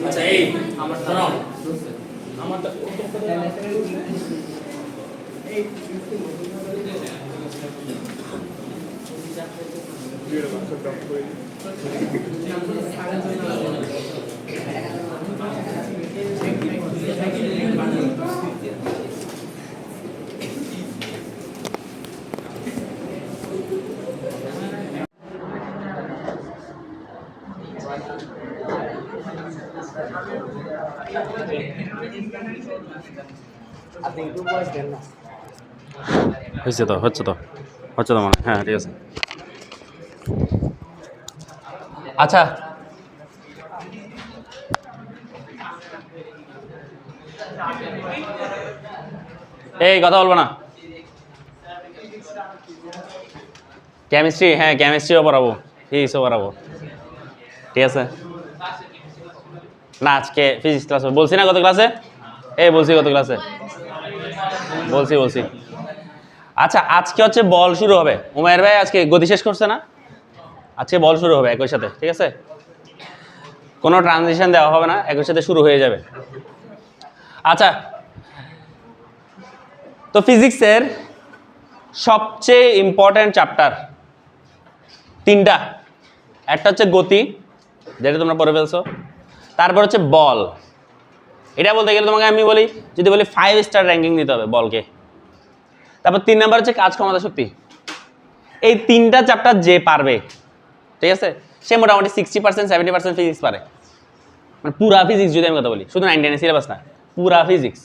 আচ্ছা এই আমার শোনো আমারটা হচ্ছে তো হচ্ছে তো হচ্ছে তো মানে হ্যাঁ ঠিক আছে। আচ্ছা এই কথা বলবো না। কেমিস্ট্রি, হ্যাঁ কেমিস্ট্রিও পড়াবো, ফিজিক্সও পড়াবো, ঠিক আছে না। আজকে ফিজিক্স ক্লাস বলছি না কত ক্লাসে, এই বলছি কত ক্লাসে বলছি। আচ্ছা আজকে হচ্ছে বল শুরু হবে। উমায়ের ভাই আজকে গতি শেষ করছে না, আজকে বল শুরু হবে একই সাথে, ঠিক আছে? কোনো ট্রানজিশন দেওয়া হবে না, একই সাথে শুরু হয়ে যাবে। আচ্ছা তো ফিজিক্সের সবচেয়ে ইম্পর্ট্যান্ট চ্যাপ্টার তিনটা। একটা হচ্ছে গতি, যেটা তোমরা পড়ে ফেলছো। তারপর হচ্ছে বল, এটা বলতে গেলে তোমাকে আমি বলি, যদি বলি 5 স্টার র্যাঙ্কিং দিতে হবে বলকে। তারপর 3 নাম্বার হচ্ছে কাজ ক্ষমতা শক্তি। এই তিনটা চ্যাপ্টার যে পারবে, ঠিক আছে, সে মোটামুটি 60% 70% ফিজিক্স পারে। মানে পুরা ফিজিক্স যদি আমি কথা বলি, শুধু 9-10 সিলেবাস না, পুরা ফিজিক্স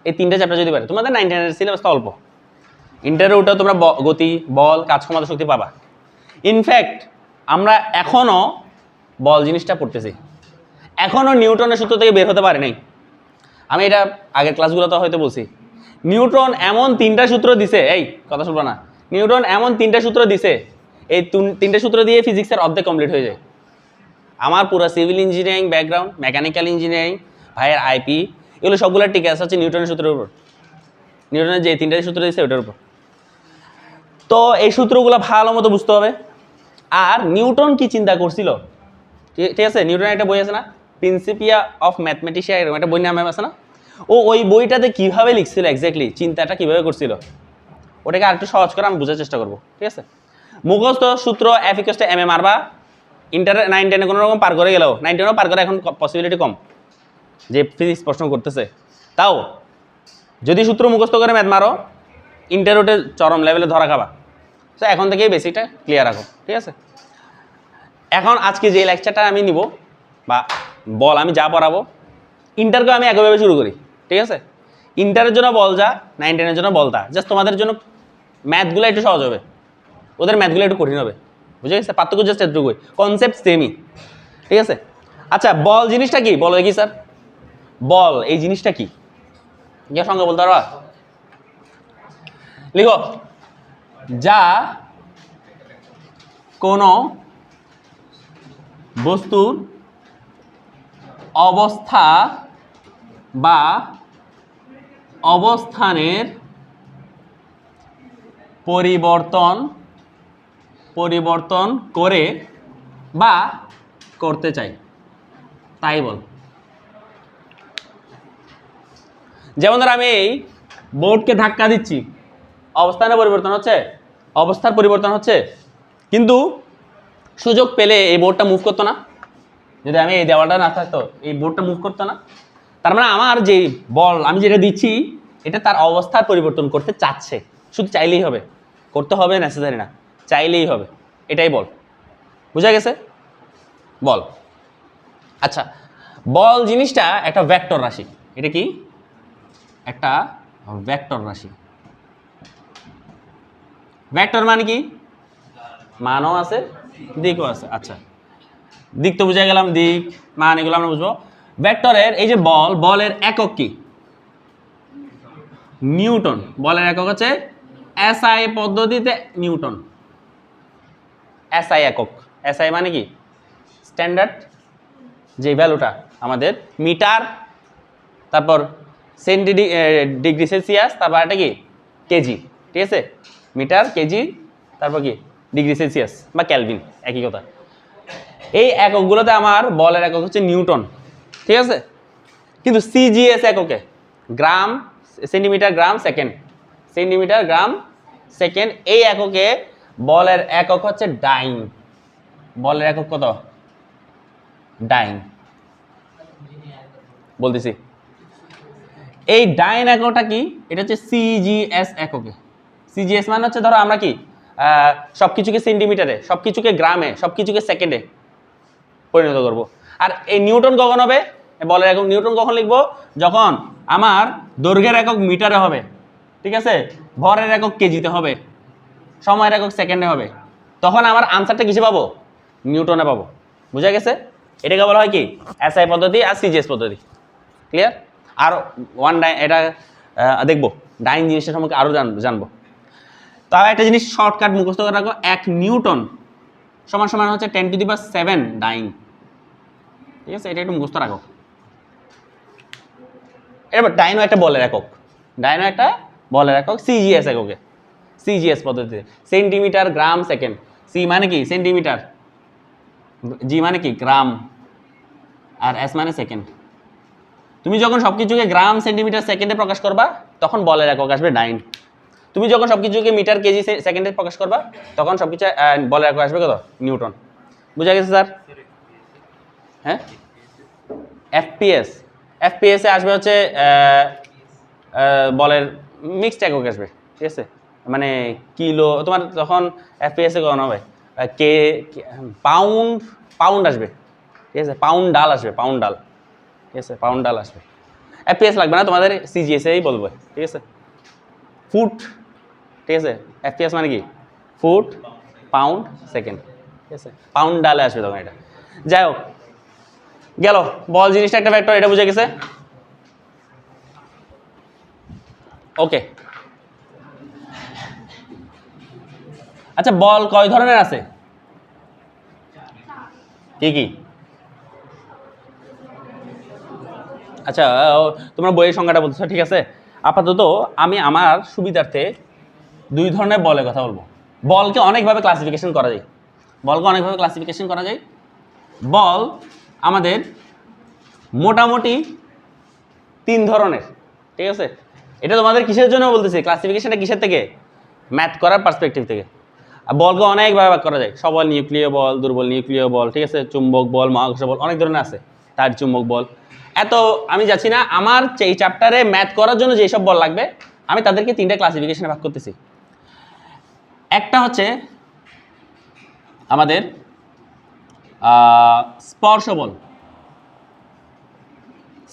এই তিনটা চ্যাপ্টার যদি পারে। তোমাদের 9-10 সিলেবাসটা অল্প, ইন্টারে ওটাও তোমরা গতি, বল, কাজ ক্ষমতা শক্তি পাবা। ইনফ্যাক্ট আমরা এখনও বল জিনিসটা পড়তেছি, এখনও নিউটনের সূত্র থেকে বের হতে পারে নাই। আমি এটা আগের ক্লাসগুলোতে হয়তো বলছি, নিউটন এমন 3টা সূত্র দিছে, এই কথা শুনবো না, নিউটন এমন 3টা সূত্র দিছে, এই 3টে সূত্র দিয়ে ফিজিক্সের অর্ধেক কমপ্লিট হয়ে যায়। আমার পুরো civil engineering background, mechanical engineering, ভাইয়ের আইপি, এগুলো সবগুলো টিকে আছে হচ্ছে নিউটনের সূত্রের উপর। নিউটনের যে 3টা সূত্র দিয়েছে ওটার উপর। তো এই সূত্রগুলো ভালো মতো বুঝতে হবে। আর নিউটন কি চিন্তা করছিল, ঠিক আছে, নিউটনের একটা বই আছে না, প্রিন্সিপিয়া অফ ম্যাথমেটিশিয়া, এরকম একটা বই নামে আছে না, ওই বইটাতে কীভাবে লিখছিল এক্স্যাক্টলি, চিন্তাটা কীভাবে করছিল, ওটাকে আর একটু সহজ করে আমি বোঝার চেষ্টা করবো, ঠিক আছে? মুখস্থ সূত্র F=ma মারবা, ইন্টার 9-10 কোনো রকম পার করে গেলেও, 9-10ও পার করে এখন পসিবিলিটি কম যে ফিজিক্স প্রশ্ন করতেছে। তাও যদি সূত্র মুখস্থ করে ম্যাথ মারো, ইন্টারোটে চরম লেভেলে ধরা খাবা। তো এখন থেকেই বেসিকটা ক্লিয়ার রাখো, ঠিক আছে? এখন আজকে যে লেকচারটা আমি নিব বা বল আমি যা পড়াবো, ইন্টারকেও আমি একইভাবে শুরু করি, ঠিক আছে? ইন্টারের জন্য বল যা, 9-10-এর জন্য বল তা। জাস্ট তোমাদের জন্য ম্যাথগুলো একটু সহজ হবে, ওদের ম্যাথগুলো একটু কঠিন হবে, বুঝে গেছে? পার্থক্য জাস্ট এটুকুই, কনসেপ্ট সেমই, ঠিক আছে? আচ্ছা বল জিনিসটা কি বলো দেখি স্যার, বল এই জিনিসটা কি, ইয়া সঙ্গে বলতে পারবা? লিখো, যা কোনো বস্তুর অবস্থা বা অবস্থানের পরিবর্তন করে বা করতে চাই, তাই বল। যেমন ধর আমি এই বোর্ডকে ধাক্কা দিচ্ছি, অবস্থানের পরিবর্তন হচ্ছে, অবস্থার পরিবর্তন হচ্ছে, কিন্তু সুযোগ পেলে এই বোর্ডটা মুভ করতো না, যদি আমি এই দেওয়ালটা না থাকতো এই বোর্ডটা মুভ করতো না। তার মানে আমার যে বল আমি যেটা দিচ্ছি, এটা তার অবস্থার পরিবর্তন করতে চাচ্ছে, শুধু চাইলেই হবে, করতে হবে নেসেসারি না, চাইলেই হবে, এটাই বল। বুঝা গেছে? বল। আচ্ছা বল জিনিসটা একটা ভেক্টর রাশি। এটা কি? একটা ভেক্টর রাশি। ভেক্টর মানে কি? মানও আছে, দিকও আছে। আচ্ছা দিক তো বুঝা গেলাম, দিক মান এগুলো আমরা বুঝবো। ভেক্টরের এই যে বল, বলের একক কি? নিউটন। বলের একক হচ্ছে এসআই পদ্ধতিতে নিউটন। এসআই একক, এসআই মানে কি স্ট্যান্ডার্ড যে ভ্যালুটা আমাদের মিটার, তারপর ডিগ্রি সেলসিয়াস, তারপর এটা কি কেজি, ঠিক আছে, মিটার কেজি, তারপর কি ডিগ্রি সেলসিয়াস বা ক্যালভিন, একই কথা। এই এককগুলোতে আমার বলের একক হচ্ছে নিউটন, ঠিক আছে। কিন্তু সিজিএস এককে গ্রাম সেন্টিমিটার গ্রাম সেকেন্ড, সেন্টিমিটার গ্রাম সেকেন্ড, এই এককে বলের একক হচ্ছে ডাইন। বলের একক কত? ডাইন। বলতেছি এই ডাইন এককটা কি, এটা হচ্ছে সিজিএস এককে। সিজিএস মানে হচ্ছে ধরো আমরা কি সব কিছুকে সেন্টিমিটারে, সব কিছুকে গ্রামে, সব কিছুকে সেকেন্ডে পরিণত করব। আর এই নিউটন কখন হবে, বলের একক নিউটন কখন লিখবো? যখন আমার দৈর্ঘ্যের একক মিটারে হবে, ঠিক আছে, ভরের একক কেজিতে হবে, সময়ের একক সেকেন্ডে হবে, তখন আমার আনসারটা কিসে পাবো? নিউটনে পাবো। বুঝা গেছে? এটাকে বলা হয় কি এসআই পদ্ধতি আর সিজিএস পদ্ধতি। ক্লিয়ার? আর এটা দেখবো ডাইন জিনিসটা সম্পর্কে আরও জানবো। তাও একটা জিনিস শর্টকাট মুখস্থ করে রাখো, 1 নিউটন সমান সমান হচ্ছে 10⁷ ডাইন। ঠিক আছে, এটা একটু মুখস্থ রাখো। এবার ডাইনো একটা বলের একক, ডাইনো একটা বলের একক সিজিএস এককে, সিজিএস পদ্ধতিতে সেন্টিমিটার গ্রাম সেকেন্ড। সি মানে কি সেন্টিমিটার, জি মানে কি গ্রাম, আর এস মানে সেকেন্ড। তুমি যখন সবকিছুকে গ্রাম সেন্টিমিটার সেকেন্ডে প্রকাশ করবা তখন বলের একক আসবে ডাইন। তুমি যখন সবকিছুকে মিটার কেজি সেকেন্ডে প্রকাশ করবা তখন সবকিছু বলের একক আসবে কত? নিউটন। বুঝা গেছে স্যার? হ্যাঁ, এফপিএস, এফপিএসে আসবে হচ্ছে বলের মিক্সড একক আসবে, ঠিক আছে, মানে কিলো, তোমার যখন এফপিএসে কখন হবে কে পাউন্ড, পাউন্ড আসবে, ঠিক আছে, পাউন্ড ডাল আসবে, পাউন্ড ডাল, ঠিক আছে, পাউন্ড ডাল আসবে। এফপিএস লাগবে না তোমাদের, সিজিএসএই বলবে, ঠিক আছে। ফুট, ঠিক আছে, এফপিএস মানে কি ফুট পাউন্ড সেকেন্ড, ঠিক আছে, পাউন্ড ডালে আসবে তখন এটা। যাই হোক, গেল বল জিনিসটা একটা ভেক্টর, এটা বুঝে গেছে? ওকে, আচ্ছা বল কয় ধরনের আছে? কি কি? আচ্ছা তোমরা বইয়ের সংখ্যাটা বলছো, ঠিক আছে। আপাতত আমি আমার সুবিধার্থে 2 ধরনের বলের কথা বলবো। বলকে অনেকভাবে ক্লাসিফিকেশন করা যায়, বলকে অনেকভাবে ক্লাসিফিকেশন করা যায়। বল আমাদের মোটামুটি 3 ধরনের, ঠিক আছে। এটা তোমাদের কিসের জন্য বলতেছি, ক্লাসিফিকেশনটা কিসের থেকে? ম্যাথ করার পার্সপেক্টিভ থেকে। আর বলকে অনেকভাবে ভাগ করা যায়, সবল নিউক্লিয় বল, দুর্বল নিউক্লিয় বল, ঠিক আছে, চুম্বক বল, মহাকর্ষ বল, অনেক ধরনের আছে, তার চুম্বক বল। এত আমি যাচ্ছি না, আমার এই চ্যাপ্টারে ম্যাথ করার জন্য যেসব বল লাগবে আমি তাদেরকে 3টা ক্লাসিফিকেশনে ভাগ করতেছি। একটা হচ্ছে আমাদের স্পর্শ বল,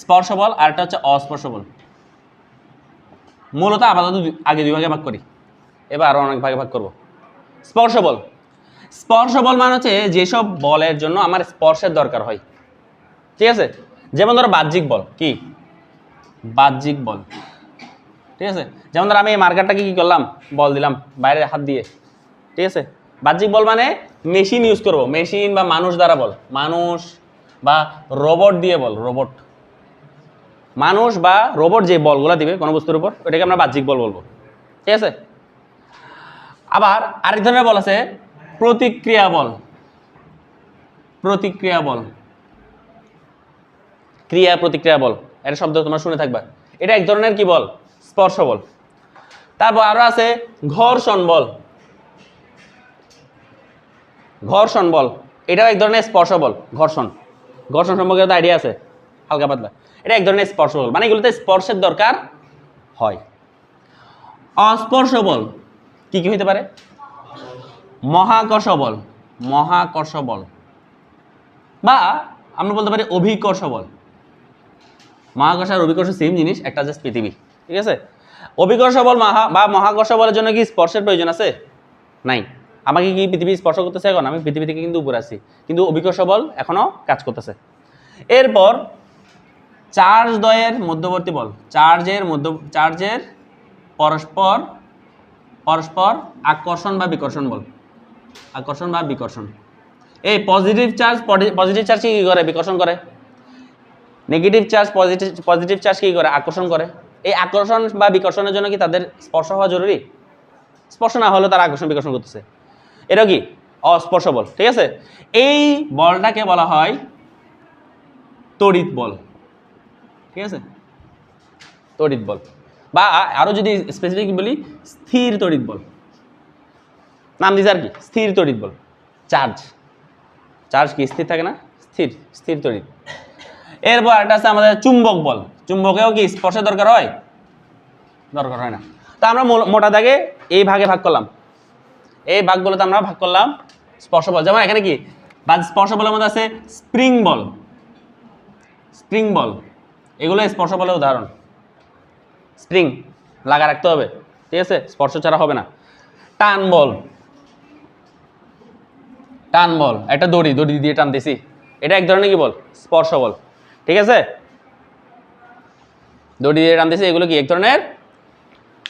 স্পর্শ বল, আর একটা হচ্ছে অস্পর্শ বল। মূলত আপাতত আগে 2 ভাগে ভাগ করি, এবার আরও অনেক ভাগে ভাগ করব। স্পর্শ বল, স্পর্শ বল মানে হচ্ছে যেসব বলের জন্য আমার স্পর্শের দরকার হয়, ঠিক আছে। যেমন ধরো বাহ্যিক বল, কি বাহ্যিক বল, ঠিক আছে। যেমন ধরো আমি এই মার্কারটাকে কি করলাম, বল দিলাম বাইরে হাত দিয়ে, ঠিক আছে। বাহ্যিক বল মানে মেশিন ইউজ করব, মেশিন বা মানুষ দ্বারা বল, মানুষ বা রোবট দিয়ে বল, রোবট, মানুষ বা রোবট যে বলগুলো দিবে কোনো বস্তুর উপর, ওইটাকে আমরা বাহ্যিক বল বলবো, ঠিক আছে। আবার আরেক ধরনের বল আছে প্রতিক্রিয়া বল, প্রতিক্রিয়া বল, ক্রিয়া প্রতিক্রিয়া বল, এটা শব্দ তোমরা শুনে থাকবা। এটা এক ধরনের কি বল, স্পর্শ বল। তারপর আরো আছে ঘর্ষণ বল, ঘর্ষণ বল, এটাও এক ধরনের স্পর্শ বল। ঘর্ষণ, ঘর্ষণ সম্পর্কে তো আইডিয়া আছে হালকা পাতলা, এটা এক ধরনের স্পর্শ বল, মানে এগুলোতে স্পর্শের দরকার হয়। অস্পর্শ বল কি কি হইতে পারে? মহাকর্ষ বল, মহাকর্ষ বল, বা আমরা বলতে পারি অভিকর্ষ বল। মহাকর্ষ আর অভিকর্ষ সেম জিনিস, একটা জাস্ট পৃথিবী, ঠিক আছে। অভিকর্ষ বল বা মহাকর্ষ বলের জন্য কি স্পর্শের প্রয়োজন আছে? নাই। আমাকে কি পৃথিবী স্পর্শ করতেছে এখন? আমি পৃথিবী থেকে কিন্তু উপরে আছি, কিন্তু অভিকর্ষ বল এখনো কাজ করতেছে। এরপর চার্জ দ্বয়ের মধ্যবর্তী বল, চার্জের পরস্পর পরস্পর আকর্ষণ বা বিকর্ষণ বল। আকর্ষণ বা বিকর্ষণ। এই পজিটিভ চার্জ কি করে? বিকর্ষণ করে। নেগেটিভ চার্জ পজিটিভ চার্জ কি করে? আকর্ষণ করে। এই আকর্ষণ বা বিকর্ষণের জন্য কি তাদের স্পর্শ হওয়া জরুরি? স্পর্শ না হলেও তারা আকর্ষণ বিকর্ষণ করতেছে। এটা কি? অস্পর্শ বল। ঠিক আছে, এই বলটাকে বলা হয় তড়িৎ বল। ঠিক আছে, তড়িৎ বল, বা আরো যদি স্পেসিফিক বলি স্থির তড়িৎ বল। নাম দিছে আর কি, স্থির তড়িৎ বল। চার্জ চার্জ কি স্থির থাকে না? স্থির স্থির তড়িৎ। এরপর একটা আছে আমাদের চুম্বক বল। চুম্বকেও কি স্পর্শের দরকার হয়? দরকার হয় না। তা আমরা মোটা দাগে এই ভাগে ভাগ করলাম, এই ভাগগুলোতে আমরা ভাগ করলাম স্পর্শ বল। যেমন এখানে কি বা স্পর্শ বলের মধ্যে আছে স্প্রিং বল। স্প্রিং বল এগুলো স্পর্শ বলের উদাহরণ। স্প্রিং লাগা রাখতে হবে, ঠিক আছে, স্পর্শ ছাড়া হবে না। টান বল, টান বল একটা দড়ি দিয়ে টানতেছি, এটা এক ধরনের কি বল? স্পর্শ বল। ঠিক আছে, দড়ি দিয়ে টানতেছি, এগুলো কি এক ধরনের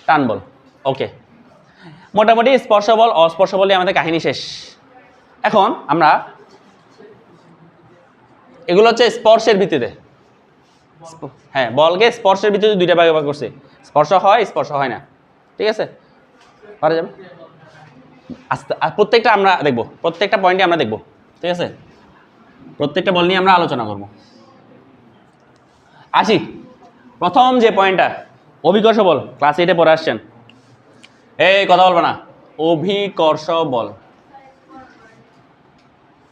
টান বল। ওকে, মোটামুটি স্পর্শ বল অস্পর্শ বলে আমাদের কাহিনী শেষ। এখন আমরা এগুলো হচ্ছে স্পর্শের ভিত্তিতে, হ্যাঁ বলকে স্পর্শের ভিত্তিতে দুইটা ভাগে ভাগ করছে, স্পর্শ হয় স্পর্শ হয় না। ঠিক আছে, পারা যাবে আস্তে প্রত্যেকটা আমরা দেখব, প্রত্যেকটা পয়েন্টে আমরা দেখব। ঠিক আছে, প্রত্যেকটা বল নিয়ে আমরা আলোচনা করব। আসি প্রথম যে পয়েন্টটা, অভিকর্ষ বল। ক্লাস 8-এ পড়ে আসছেন, এই কথা বলবো না। অভিকর্ষ বল,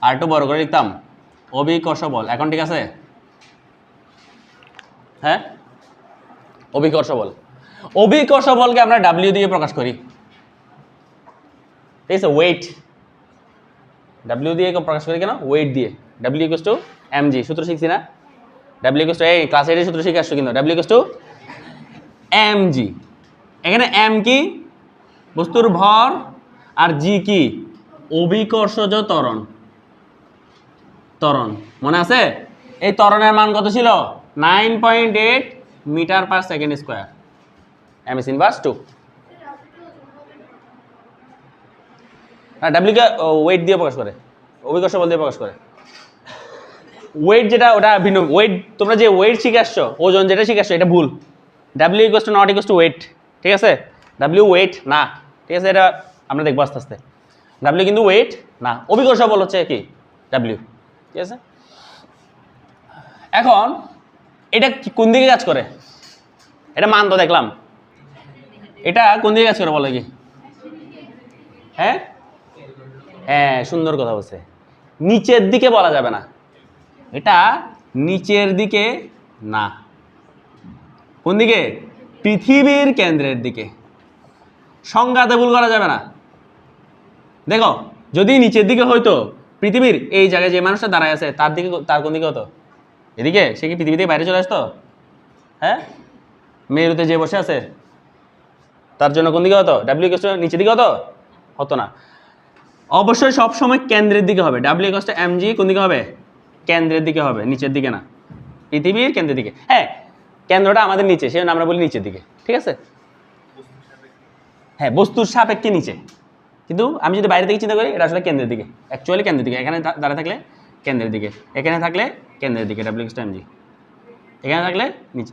আর একটু বড় করে লিখতাম, অভিকর্ষ বল। এখন ঠিক আছে? হ্যাঁ, অভিকর্ষ বল। অভিকর্ষ বলকে আমরা ডাব্লিউ দিয়ে প্রকাশ করি। ঠিক আছে, ওয়েট। ডাব্লিউ দিয়ে প্রকাশ করি কেন? ওয়েট দিয়ে। ডাব্লিউ ইকুয়ালস টু এমজি, সূত্র শিখছি না? ডাব্লিউ ইকুয়ালস টু, এই ক্লাস 8-এর সূত্র শিখে আসছো কিন্তু, ডাব্লিউ ইকুয়ালস টু এমজি। এখানে এম কি? বস্তুর ভর, আর জি কি? অভিকর্ষজ ত্বরণ। ত্বরণ মনে আছে? এই ত্বরণের মান কত ছিল? 9.8 metre per second square. M is inverse 2। W কে ওয়েট দিয়ে প্রকাশ করে, অভিকর্ষ বল দিয়ে প্রকাশ করে। ওয়েট যেটা, ওটা ভিন্ন। ওয়েট তোমরা যে ওয়েট শিখে আসছো, ওজন যেটা শিখে আসছো, এটা ভুল। W equals to not equals to weight. ঠিক আছে, ডাব্লিউ ওয়েট না। ঠিক আছে, এটা আমরা দেখবো আস্তে আস্তে। ডাব্লিউ কিন্তু ওয়েট না, অভিকর্ষ বল হচ্ছে কি? ডাব্লিউ। ঠিক আছে, এখন এটা কোন দিকে কাজ করে? এটা মান তো দেখলাম, এটা কোন দিকে কাজ করে বলো কি? হ্যাঁ হ্যাঁ, সুন্দর কথা বলছে। নিচের দিকে বলা যাবে না, এটা নিচের দিকে না। কোন দিকে? পৃথিবীর কেন্দ্রের দিকে। সংজ্ঞাতে ভুল করা যাবে না। দেখো, যদি নিচের দিকে হয়তো, পৃথিবীর এই জায়গায় যে মানুষটা দাঁড়ায় আছে তার দিকে, তার কোন দিকে হতো? এদিকে। সে কি পৃথিবী থেকে বাইরে চলে আসতো? হ্যাঁ, মেরুতে যে বসে আছে তার জন্য কোন দিকে হতো? ডাব্লিউ ইকুয়ালস টু নিচের দিকে হতো? হতো না। অবশ্যই সব সময় কেন্দ্রের দিকে হবে। ডাব্লিউ ইকুয়ালস টু এমজি কোন দিকে হবে? কেন্দ্রের দিকে হবে, নিচের দিকে না। পৃথিবীর কেন্দ্রের দিকে। হ্যাঁ, কেন্দ্রটা আমাদের নিচে, সেজন্য আমরা বলি নিচের দিকে। ঠিক আছে, হ্যাঁ, বস্তুর সাপেক্ষে নিচে। কিন্তু আমি যদি বাইরে থেকে চিন্তা করি, এটা আসলে কেন্দ্রের দিকে, অ্যাকচুয়ালি কেন্দ্রের দিকে। এখানে দাঁড়া থাকলে কেন্দ্রের দিকে, এখানে থাকলে কেন্দ্রের দিকে, ডাব্লিউ ইকুয়ালস টু এমজি। এখানে থাকলে নিচে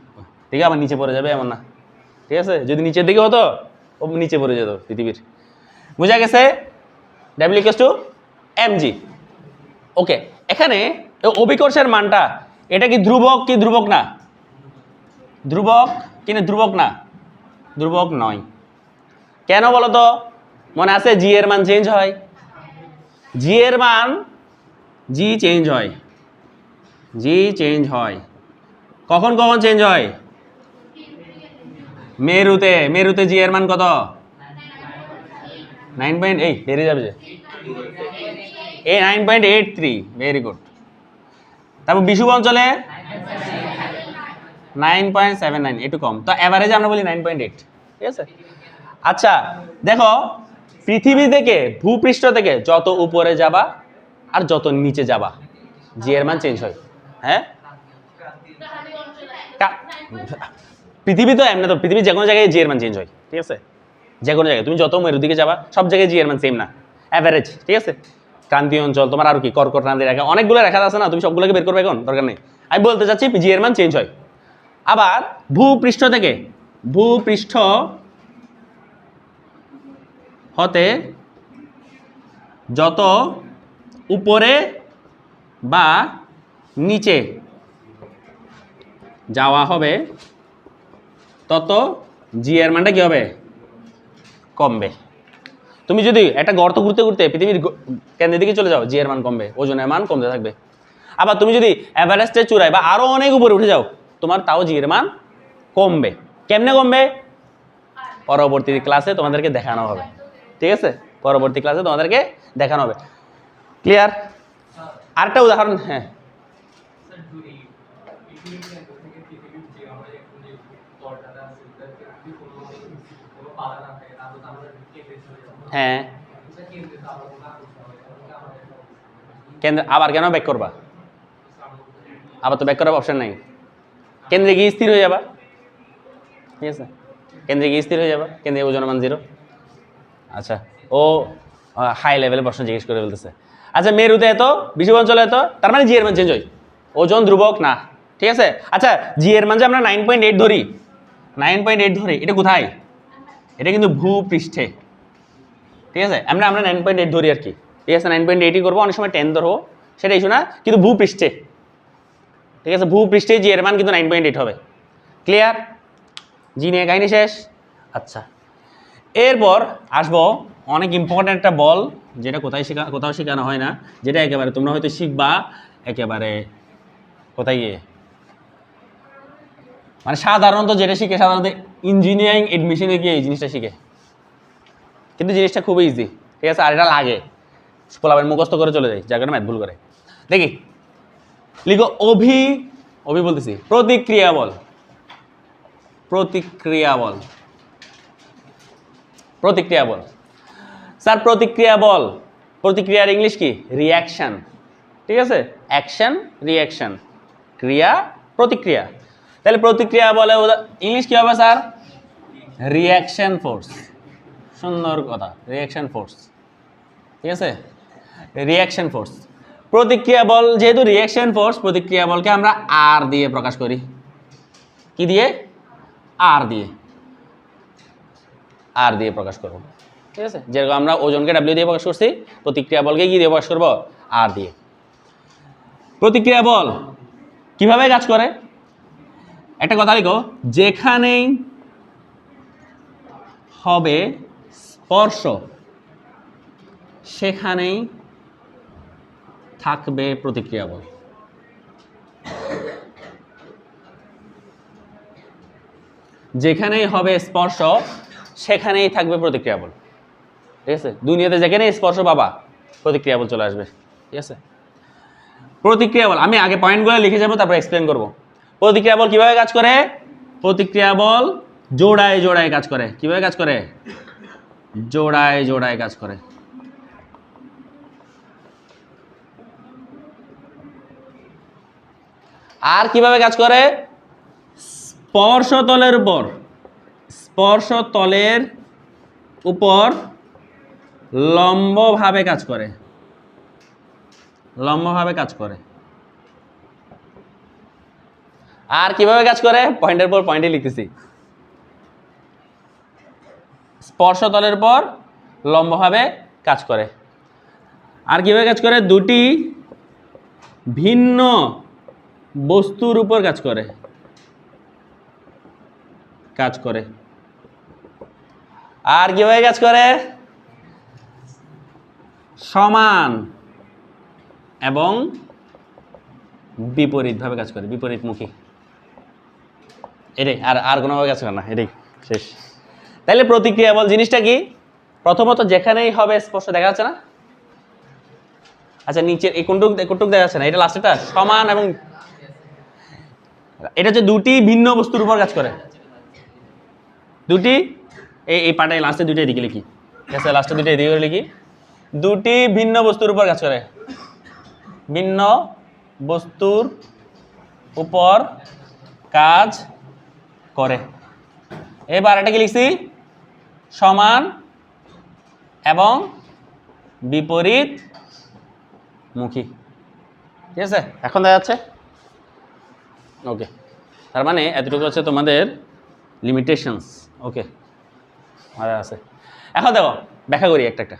দিকে, আবার নিচে পড়ে যাবে এমন না। ঠিক আছে, যদি নিচের দিকে হতো ও নিচে পড়ে যেত পৃথিবীর। বুঝা গেছে? W equals to mg. Okay, এখানে অভিকর্ষের মানটা, এটা কি ধ্রুবক কি ধ্রুবক না? ধ্রুবক কিনা ধ্রুবক না? ধ্রুবক নয়। কেন বলো তো? মনে আছে জি এর মান চেঞ্জ হয়। জি এর মান, জি চেঞ্জ হয়, জি চেঞ্জ হয়। কখন কখন চেঞ্জ হয়? মেরুতে। মেরুতে জি এর মান কত? 9.8, বেড়ে যাবে যে, এই 9.83। Very good. তারপর বিষুব অঞ্চলে 9.79, একটু কম। তো অ্যাভারেজে আমরা বলি 9.8। ঠিক আছে, আচ্ছা দেখো, পৃথিবী থেকে, ভূপৃষ্ঠ থেকে যত উপরে যাবা আর যত নিচে যাবা, জি এর মান চেঞ্জ হয়। হ্যাঁ, পৃথিবী তো এমনি, তো পৃথিবীর যে কোনো জায়গায় জি এর মান চেঞ্জ হয়। ঠিক আছে, যে কোনো জায়গায় তুমি যত মেরুর দিকে যাবা সব জায়গায় জি এর মান সেম না, অ্যাভারেজ। ঠিক আছে, ক্রান্তীয় অঞ্চল তোমার আর কি কর্কট ক্রান্তি রেখা, অনেকগুলো রেখা আছে না, তুমি সবগুলোকে বের করবে এখন, দরকার নেই। আমি বলতে চাচ্ছি জি এর মান চেঞ্জ হয়। আবার ভূপৃষ্ঠ থেকে, ভূপৃষ্ঠ হতে যত উপরে বা নিচে যাওয়া হবে তত জি এর মানটা কি হবে, কমবে। তুমি যদি একটা গর্ত ঘুরতে ঘুরতে পৃথিবীর কেন্দ্রের দিকে চলে যাও, জি এর মান কমবে, ওজনের মান কমতে থাকবে। আবার তুমি যদি এভারেস্টের চূড়ায় বা আরো অনেক উপরে উঠে যাও, তোমার তাও জি এর মান কমবে। কেমনে কমবে, পরবর্তী ক্লাসে তোমাদেরকে দেখানো হবে। ঠিক আছে, পরবর্তী ক্লাসে তোমাদেরকে দেখানো হবে। ক্লিয়ার? আরেকটা উদাহরণ, হ্যাঁ হ্যাঁ কেন্দ্র আবার কেন ব্যাক করবা, আবার তো ব্যাক করার অপশন নাই, কেন্দ্রে গিয়ে স্থির হয়ে যাবা। ঠিক আছে, কেন্দ্রে গিয়ে স্থির হয়ে যাবা, কেন্দ্রে ওজনের মান 0। আচ্ছা, ও হাই লেভেলের প্রশ্ন জিজ্ঞেস করে ফেলতেছে। আচ্ছা, মেরুতে এত, বিষুব অঞ্চলে এত, তার মানে জি এর মান চেঞ্জ হয়, ওজন ধ্রুবক না। ঠিক আছে, আচ্ছা জি এর মান যে আমরা 9.8 ধরি, 9.8 ধরি, এটা কোথায়, এটা কিন্তু ভূপৃষ্ঠে। ঠিক আছে, আমরা 9.8 ধরি আর কি। ঠিক আছে, 9.8ই করবো, অনেক সময় 10 ধরবো, সেটা ইস্যু না, কিন্তু ভূপৃষ্ঠে। ঠিক আছে, ভূপৃষ্ঠে জি এর মান কিন্তু 9.8 হবে। ক্লিয়ার? জি নিয়ে কাহিনী শেষ। আচ্ছা, এরপর আসবো অনেক ইম্পর্ট্যান্ট একটা বল, যেটা কোথাও শেখানো হয় না, যেটা একেবারে তোমরা হয়তো শিখবা একেবারে কোথায় গিয়ে, মানে সাধারণত যেটা শিখে সাধারণত ইঞ্জিনিয়ারিং এডমিশনে গিয়ে এই জিনিসটা শিখে, কিন্তু জিনিসটা খুবই ইজি। ঠিক আছে, আর এটা লাগে, পোলাবেন মুখস্থ করে চলে যায়, যার কারণে ম্যাথ ভুল করে। দেখি, লিখো অভি বলতেছি, প্রতিক্রিয়া বল, প্রতিক্রিয়া বল, প্রতিক্রিয়া বল। স্যার প্রতিক্রিয়া বল, প্রতিক্রিয়ার ইংলিশ কি, রিয়াকশন। ঠিক আছে, অ্যাকশন রিয়াকশন, ক্রিয়া প্রতিক্রিয়া। তাহলে প্রতিক্রিয়া বলে ইংলিশ কি হবে স্যার, রিয়াকশন ফোর্স। সুন্দর কথা, রিয়াকশন ফোর্স। ঠিক আছে, রিয়াকশন ফোর্স। প্রতিক্রিয়া বল যেহেতু রিয়াকশন ফোর্স, প্রতিক্রিয়া বলকে আমরা আর দিয়ে প্রকাশ করি। কি দিয়ে, আর দিয়ে, আর দিয়ে প্রকাশ করব। ঠিক আছে, যেরকম আমরা ওজনকে ডাব্লিউ দিয়ে প্রকাশ করছি, প্রতিক্রিয়া বলকে কি দিয়ে প্রকাশ করব, আর দিয়ে। প্রতিক্রিয়া বল কিভাবে কাজ করে, একটা কথা লিখো, যেখানেই হবে স্পর্শ সেখানেই থাকবে প্রতিক্রিয়া বল। যেখানেই হবে স্পর্শ সেখানেই থাকবে প্রতিক্রিয়া বল। ঠিক আছে, দুনিয়াতে যেখানে স্পর্শ পাবা প্রতিক্রিয়া বল চলে আসবে। ঠিক আছে, প্রতিক্রিয়া বল আমি আগে পয়েন্টগুলো লিখে যাবো, তারপর এক্সপ্লেন করব। প্রতিক্রিয়া বল কিভাবে কাজ করে, প্রতিক্রিয়া বল জোড়ায় জোড়ায় কাজ করে। কিভাবে কাজ করে, জোড়ায় জোড়ায় কাজ করে। আর কিভাবে কাজ করে, স্পর্শতলের উপর, স্পর্শতলের উপর লম্বভাবে কাজ করে, লম্বভাবে কাজ করে। আর কিভাবে কাজ করে, পয়েন্টের পর পয়েন্টে লিখতেছি, স্পর্শতলের উপর লম্বভাবে কাজ করে। আর কিভাবে কাজ করে, দুটি ভিন্ন বস্তুর উপর কাজ করে, কাজ করে। আর কিভাবে কাজ করে, সমান এবং বিপরীতভাবে কাজ করে, বিপরীতমুখী। এটাই, আর কোনোভাবে কাজ করে না, এটাই শেষ। তাহলে প্রতিক্রিয়া বল জিনিসটা কি, প্রথমত যেখানেই হবে স্পর্শ, দেখা যাচ্ছে না, আচ্ছা নিচের এই কোনটুক দেখা যাচ্ছে না, এটা লাস্টেরটা, সমান এবং এটা হচ্ছে দুটি ভিন্ন বস্তুর উপর কাজ করে। দুটি এই পাটায় লাস্টে দুইটা এদিকে লিখি, ঠিক আছে, লাস্টে দুইটা এদিকে করে লিখি, দুটি ভিন্ন বস্তুর উপর কাজ করে, ভিন্ন বস্তুর উপর কাজ করে। এবার এটা কি লিখছি, সমান এবং বিপরীত মুখী। ঠিক আছে, এখন দেখা যাচ্ছে? ওকে, তার মানে এতটুকু হচ্ছে তোমাদের লিমিটেশনস। ওকে, আছে। এখন দেখো ব্যাখ্যা করি একটা একটা।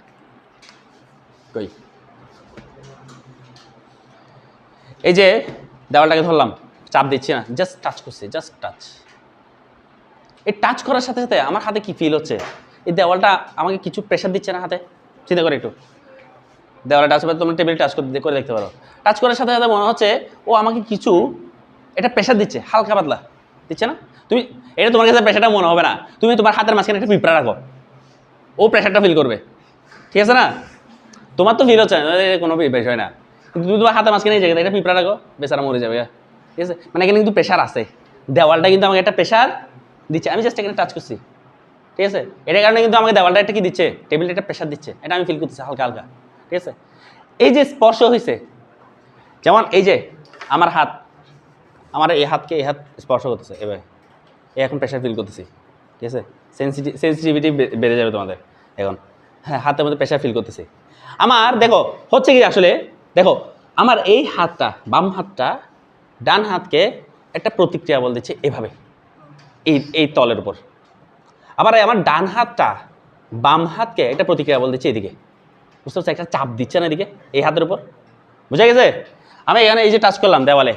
কই, এই যে দেওয়ালটাকে ধরলাম, চাপ দিচ্ছি না, জাস্ট টাচ করছি, জাস্ট টাচ। এই টাচ করার সাথে সাথে আমার হাতে কি ফিল হচ্ছে? এই দেওয়ালটা আমাকে কিছু প্রেশার দিচ্ছে না হাতে? চিন্তা করে একটু। দেওয়ালে টাচ করে তোমরা টেবিল টাচ করে দেখতে পারো। টাচ করার সাথে সাথে মনে হচ্ছে ও আমাকে কিছু এটা প্রেশার দিচ্ছে, হালকা পাতলা দিচ্ছে না? তুমি এটা তোমার কাছে প্রেশারটা মনে হবে না, তুমি তোমার হাতের মাঝখানে একটা পিঁপড়া রাখো, ও প্রেশারটা ফিল করবে। ঠিক আছে না? তোমার তো ফিল হচ্ছে না, কোনো বিষয় না, কিন্তু তুমি তোমার হাতের মাঝখানে এই জায়গায় একটা পিঁপড়া রাখো, বেচারা মরে যাবে। ঠিক আছে, মানে এখানে কিন্তু প্রেশার আছে, দেওয়ালটা কিন্তু আমাকে একটা প্রেশার দিচ্ছে। আমি জাস্ট এখানে টাচ করছি, ঠিক আছে, এটার কারণে কিন্তু আমাকে দেওয়ালটা একটা কি দিচ্ছে, টেবিলটা একটা প্রেশার দিচ্ছে, এটা আমি ফিল করতেছি হালকা হালকা। ঠিক আছে, এই যে স্পর্শ হয়েছে, যেমন এই যে আমার হাত, আমার এই হাতকে এই হাত স্পর্শ করতেছে, এবার এই এখন প্রেশার ফিল করতেছি। ঠিক আছে, সেন্সিটিভিটি বেড়ে যাবে তোমাদের এখন। হ্যাঁ, হাতের মধ্যে প্রেশার ফিল করতেছি। আমার দেখো হচ্ছে কি, আসলে দেখো আমার এই হাতটা, বাম হাতটা ডান হাতকে একটা প্রতিক্রিয়া বল দিচ্ছে এভাবে, এই তলের উপর। আবার আমার ডান হাতটা বাম হাতকে একটা প্রতিক্রিয়া বল দিচ্ছে এদিকে। বুঝতে পারছো? একটা চাপ দিচ্ছে না এদিকে এই হাতের উপর, বুঝা গেছে? আমি এখানে এই যে টাচ করলাম দেওয়ালে,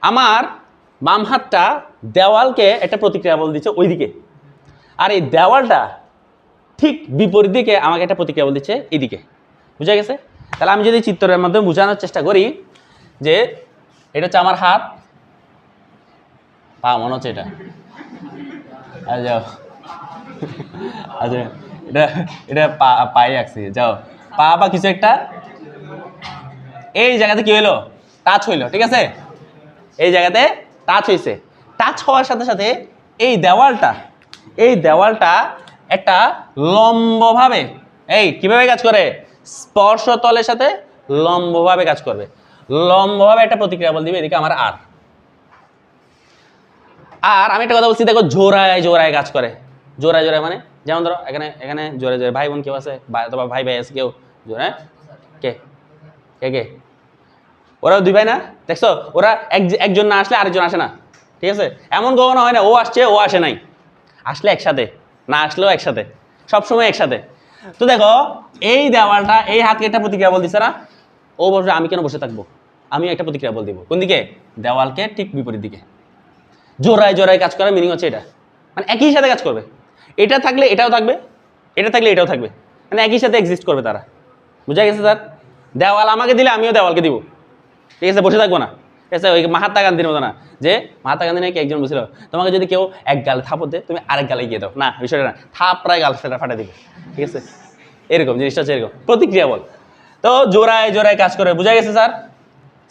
আমার বাম হাতটা দেওয়ালকে একটা প্রতিক্রিয়া বল দিচ্ছে ওইদিকে, আর এই দেওয়ালটা ঠিক বিপরীত দিকে আমাকে একটা প্রতিক্রিয়া বল দিচ্ছে এইদিকে। বুঝা গেছে? তাহলে আমি যদি চিত্রের মাধ্যমে বোঝানোর চেষ্টা করি যে এটা হচ্ছে আমার হাত, পা মনে হচ্ছে এটা, যাও আচ্ছা, এটা এটা পায়ে আঁকছি, যাও পা বা কিছু একটা এই জায়গাতে কি হইলো, টাচ হইলো। ঠিক আছে, এই জায়গাতে টাচ হয়েছে। টাচ হওয়ার সাথে সাথে এই দেওয়ালটা একটা লম্বভাবে, এই কিভাবে কাজ করে, স্পর্শ তলের সাথে লম্বভাবে কাজ করবে, লম্বভাবে একটা প্রতিক্রিয়া বল দিবে এদিকে আমার। আর আমি একটা কথা বলছি, দেখো জোড়ায় জোড়ায় কাজ করে। জোড়ায় জোড়ায় মানে যেমন ধরো এখানে এখানে জোড়ায় জোড়ায় ভাই বোন কেউ আছে, তোমার ভাই ভাই আছে কেউ জোড়ায়, কে কে কে ওরাও দুই ভাই না? দেখছো, ওরা একজন না আসলে আরেকজন আসে না। ঠিক আছে, এমন কখনো হয় না ও আসছে ও আসে নাই, আসলে একসাথে, না আসলেও একসাথে, সবসময় একসাথে। তো দেখো এই দেওয়ালটা এই হাতকে একটা প্রতিক্রিয়া বল দিচ্ছে না, ও বসে, আমি কেন বসে থাকবো, আমি একটা প্রতিক্রিয়া বল দিব কোন দিকে, দেওয়ালকে ঠিক বিপরীত দিকে। জোড়ায় জোড়ায় কাজ করার মিনিং হচ্ছে এটা, মানে একই সাথে কাজ করবে। এটা থাকলে এটাও থাকবে, এটা থাকলে এটাও থাকবে, মানে একই সাথে এক্সিস্ট করবে তারা। বুঝা গেছে স্যার? দেওয়াল আমাকে দিলে আমিও দেওয়ালকে দিব। ঠিক আছে, বসে থাকবো না। ঠিক আছে, ওই মহাত্মা গান্ধীর মতো না, যে মহাত্মা গান্ধী নাকি একজন বলছিল তোমাকে যদি কেউ এক গালে থাপড় দেয় তুমি আরেক গালে গিয়ে দাও, না বিষয়টা না, থাপড়ায় গাল সেটা ফাটা দিবে। ঠিক আছে, এরকম জিনিসটা হচ্ছে এরকম প্রতিক্রিয়া বল। তো জোড়ায় জোড়ায় কাজ করে, বুঝা গেছে স্যার?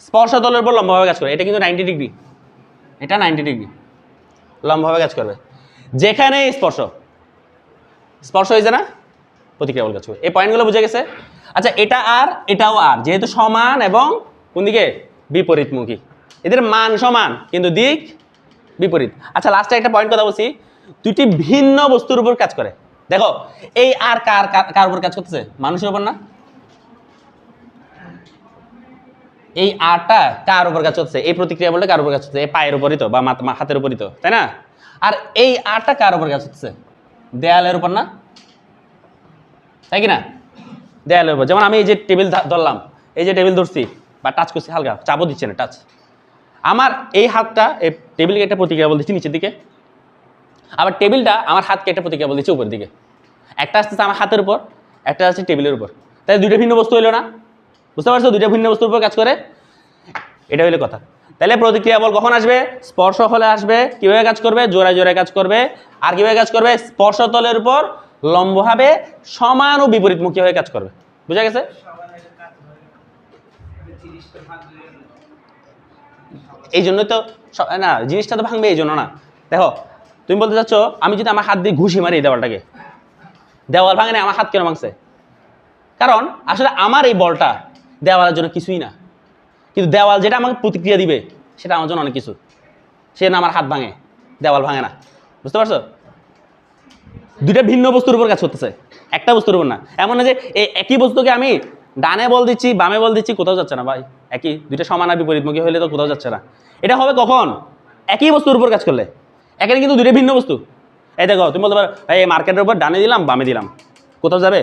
স্পর্শ তলের উপর লম্বাভাবে কাজ করে, এটা কিন্তু 90 ডিগ্রি, এটা 90 ডিগ্রি লম্বাভাবে কাজ করবে। যেখানে স্পর্শ স্পর্শ হয়েছে না, প্রতিক্রিয়া বল কাজ করবে। এই পয়েন্টগুলো বুঝে গেছে? আচ্ছা, এটা আর এটাও আর, যেহেতু সমান এবং কোন দিকে, বিপরীতমুখী, এদের মান সমান কিন্তু দিক বিপরীত। আচ্ছা, লাস্টে একটা পয়েন্ট কথা বলছি, দুটি ভিন্ন বস্তুর উপর কাজ করে। দেখো এই আর কার কার উপর কাজ করতেছে, মানুষের উপর না? এই আরটা কার উপর কাজ করতেছে, এই প্রতিক্রিয়া বলতে কার উপর কাজ করতেছে, এই পায়ের উপরই তো, বা হাতের উপরই তো, তাই না? আর এই আরটা কার উপর কাজ করতেছে, দেয়ালের উপর না? তাই কি না? দেয়ালের উপর। যেমন আমি এই যে টেবিল ধরলাম, এই যে টেবিল ধরছি বা টাচ করছি, হালকা চাপও দিচ্ছে না, টাচ। আমার এই হাতটা এই টেবিলকে একটা প্রতিক্রিয়া বল দিচ্ছি নিচের দিকে, আবার টেবিলটা আমার হাতকে একটা প্রতিক্রিয়া বল দিচ্ছে উপরের দিকে। একটা আসতেছে আমার হাতের উপর, একটা আসছে টেবিলের উপর, তাই দুইটা ভিন্ন বস্তু হইলো না? বুঝতে পারছো? দুইটা ভিন্ন বস্তুর উপর কাজ করে, এটা হইলো কথা। তাহলে প্রতিক্রিয়া বল কখন আসবে? স্পর্শ হলে আসবে। কিভাবে কাজ করবে? জোড়ায় জোড়ায় কাজ করবে। আর কিভাবে কাজ করবে? স্পর্শ তলের উপর লম্বভাবে সমান ও বিপরীতমুখী হয়ে কাজ করবে। বুঝা গেছে? এই জন্যই তো না, জিনিসটা তো ভাঙবে এই জন্য না। দেখো তুমি বলতে চাচ্ছ আমি যদি আমার হাত দিয়ে ঘুষি মারি এই দেওয়ালটাকে, দেওয়াল ভাঙে না, আমার হাত কেন ভাঙছে? কারণ আসলে আমার এই বলটা দেওয়ালের জন্য কিছুই না, কিন্তু দেওয়াল যেটা আমাকে প্রতিক্রিয়া দিবে সেটা আমার জন্য অনেক কিছু। সে না আমার হাত ভাঙে, দেওয়াল ভাঙে না। বুঝতে পারছো? দুইটা ভিন্ন বস্তুর উপর কাজ করতেছে, একটা বস্তুর উপর না। এমন না যে এই একই বস্তুকে আমি ডানে বল দিচ্ছি বামে বল দিচ্ছি, কোথাও যাচ্ছে না ভাই। একই দুইটা সমান আর বিপরীতমুখী হলে তো কোথাও যাচ্ছে না। এটা হবে কখন? একই বস্তুর উপর কাজ করলে। এখানে কিন্তু দুইটা ভিন্ন বস্তু। এই দেখো তুমি বলতে পারো এই মার্কেটের উপর ডানে দিলাম বামে দিলাম, কোথাও যাবে?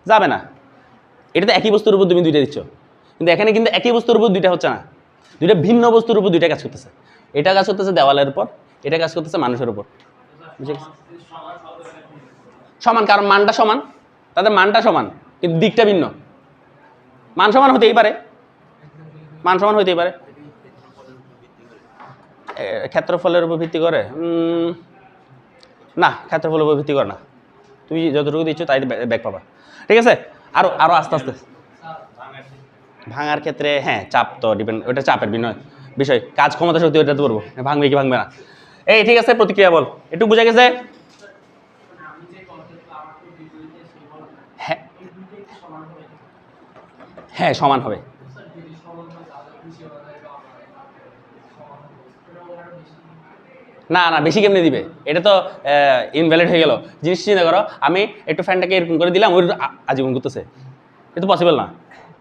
যাবে না। এটা তো একই বস্তুর উপর তুমি দুইটা দিচ্ছ, কিন্তু এখানে কিন্তু একই বস্তুর উপর দুইটা হচ্ছে না, দুইটা ভিন্ন বস্তুর উপর দুইটা কাজ করতেছে। এটা কাজ করতেছে দেওয়ালের উপর, এটা কাজ করতেছে মানুষের উপর। বুঝে গেছে? সমান, কারণ মানটা সমান, তাদের মানটা সমান কিন্তু দিকটা ভিন্ন। মান সমান হতেই পারে, মান সমান হইতেই পারে। ক্ষেত্রফলের উপর ভিত্তি করে না, ক্ষেত্রফলের উপর ভিত্তি করে না। তুমি যতটুকু দিচ্ছ তাই ব্যাক পাবা। ঠিক আছে, আরো আরো আস্তে আস্তে। ভাঙার ক্ষেত্রে হ্যাঁ চাপ তো ডিপেন্ড, ওটা চাপের বিষয়। কাজ ক্ষমতা শক্তি ওইটা তো বলবো, ভাঙবে কি ভাঙবে না। এই ঠিক আছে, প্রতিক্রিয়া বল একটু বুঝা গেছে? হ্যাঁ হ্যাঁ সমান হবে। না না, বেশি কেমনে দিবে? এটা তো ইনভ্যালিড হয়ে গেল। জিনিস চিন্তা করো, আমি একটু ফ্যানটাকে এরকম করে দিলাম, ওই আজীবন করতেছে, এটা পসিবল না।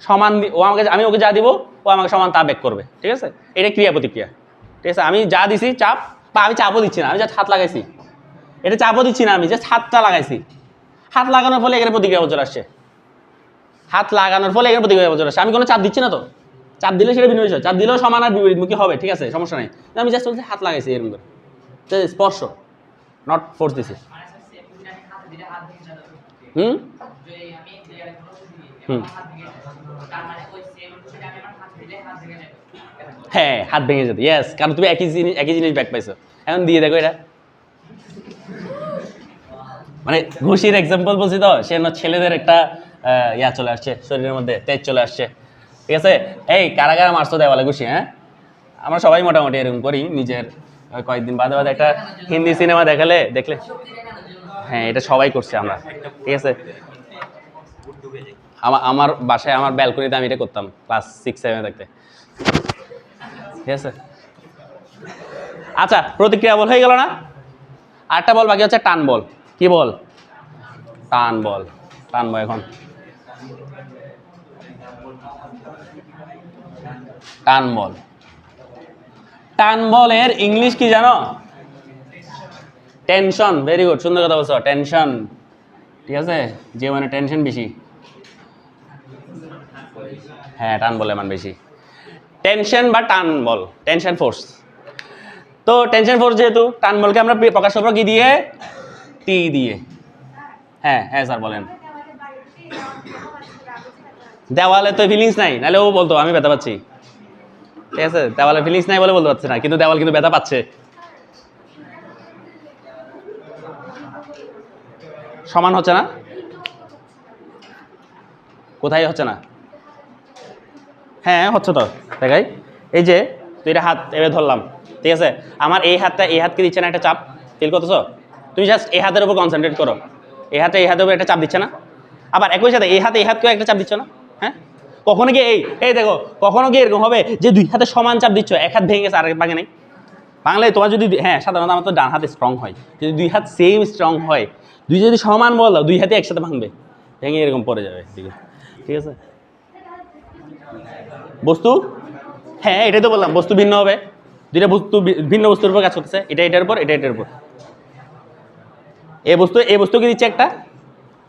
সমান ও আমাকে, আমি ওকে যা দিব ও আমাকে সমান তা ব্যাক করবে। ঠিক আছে, এটা ক্রিয়া প্রতিক্রিয়া। ঠিক আছে, আমি যা দিছি চাপ, বা আমি চাপও দিচ্ছি না, আমি জাস্ট হাত লাগাইছি। এটা চাপও দিচ্ছি না, আমি জাস্ট হাতটা লাগাইছি। হাত লাগানোর ফলে এখানে প্রতিক্রিয়া বছর আসছে। হাত লাগানোর ফলে এখানে প্রতিক্রিয়া বছর আসছে। আমি কোনো চাপ দিচ্ছি না তো, চাপ দিলে সেটা ভিন্ন বিষয়। চাপ দিলেও সমান আর বিপরীতমুখী হবে, ঠিক আছে, সমস্যা নেই। আমি জাস্ট বলছি হাত লাগাইছি এরকম করে, স্পর্শ, নট ফোর্স দিছি। হুম হুম হ্যাঁ, হাত ভেঙে যেত, ইয়েস, কারণ তুমি একই জিনিস ব্যাক পাইছো। এখন দিয়ে দেখো এটা, মানে ঘুষির এক্সাম্পল বলছি তো, সে ছেলেদের একটা ইয়া চলে আসছে, শরীরের মধ্যে তেজ চলে আসছে। ঠিক আছে, এই কারা কারা মারছো দেওয়ালে ঘুষি? হ্যাঁ, আমরা সবাই মোটামুটি এরকম করি। নিজের কয়েকদিন বাদে বাদে একটা হিন্দি সিনেমা দেখলে হ্যাঁ, এটা সবাই করছে আমরা। ঠিক আছে, আমার বাসায় আমার ব্যালকনিতে আমি এটা করতাম ক্লাস 6-7 থাকতে। ঠিক আছে, আচ্ছা, প্রতিক্রিয়া বল হয়ে গেল না? আরেকটা বল বাকি হচ্ছে টান বল। কি বল? টান বল। টানবো এখন। টান বল। টান বলের ইংলিশ কি জানো? টেনশন। ভেরি গুড, সুন্দর কথা বলছো, টেনশন। ঠিক আছে, যে মানে টেনশন বেশি। হ্যাঁ, টান বলের মান বেশি। টেনশন বা টান বল, টেনশন ফোর্স। তো টেনশন ফোর্স যেহেতু, টান বলকে আমরা প্রকাশ করবো কি দিয়ে? টি দিয়ে। হ্যাঁ হ্যাঁ স্যার বলেন। দেওয়ালে তো ফিলিংস নাই, নাহলে ও বলতো আমি ব্যথা পাচ্ছি। ঠিক আছে, দেওয়ালে ফিলিংস নাই বলে বলতে পারছে না, কিন্তু দেওয়াল কিন্তু ব্যথা পাচ্ছে। সমান হচ্ছে না? কোথায় হচ্ছে না? হ্যাঁ হচ্ছে তো, দেখাই। এই যে তুই এটা হাত এভাবে ধরলাম, ঠিক আছে, আমার এই হাতটা এই হাতকে দিচ্ছে না একটা চাপ, ফিল করতেছো? তুমি জাস্ট এই হাতের উপর কনসেন্ট্রেট করো, এই হাতের উপর একটা চাপ দিচ্ছে না? আবার একই সাথে এই হাতকেও একটা চাপ দিচ্ছ না? হ্যাঁ, কখনো কি এই দেখো, কখনো কি এরকম হবে যে দুই হাতে সমান চাপ দিচ্ছ, এক হাত ভেঙে গেছে আর এক ভাঙে নেই? বাংলায় তোমার যদি, হ্যাঁ সাধারণত আমার তো ডান হাতে স্ট্রং হয়, যদি দুই হাত সেম স্ট্রং হয়, দুই যদি সমান বল দুই হাতে একসাথে ভাঙবে, ভেঙে এরকম পড়ে যাবে। ঠিক আছে, বস্তু, হ্যাঁ এটাই তো বললাম, বস্তু ভিন্ন হবে, দুইটা বস্তু ভিন্ন বস্তুর উপর কাজ করতেছে, এটা এটার উপর, এটা এটার উপর। এই বস্তুকে দিচ্ছে একটা,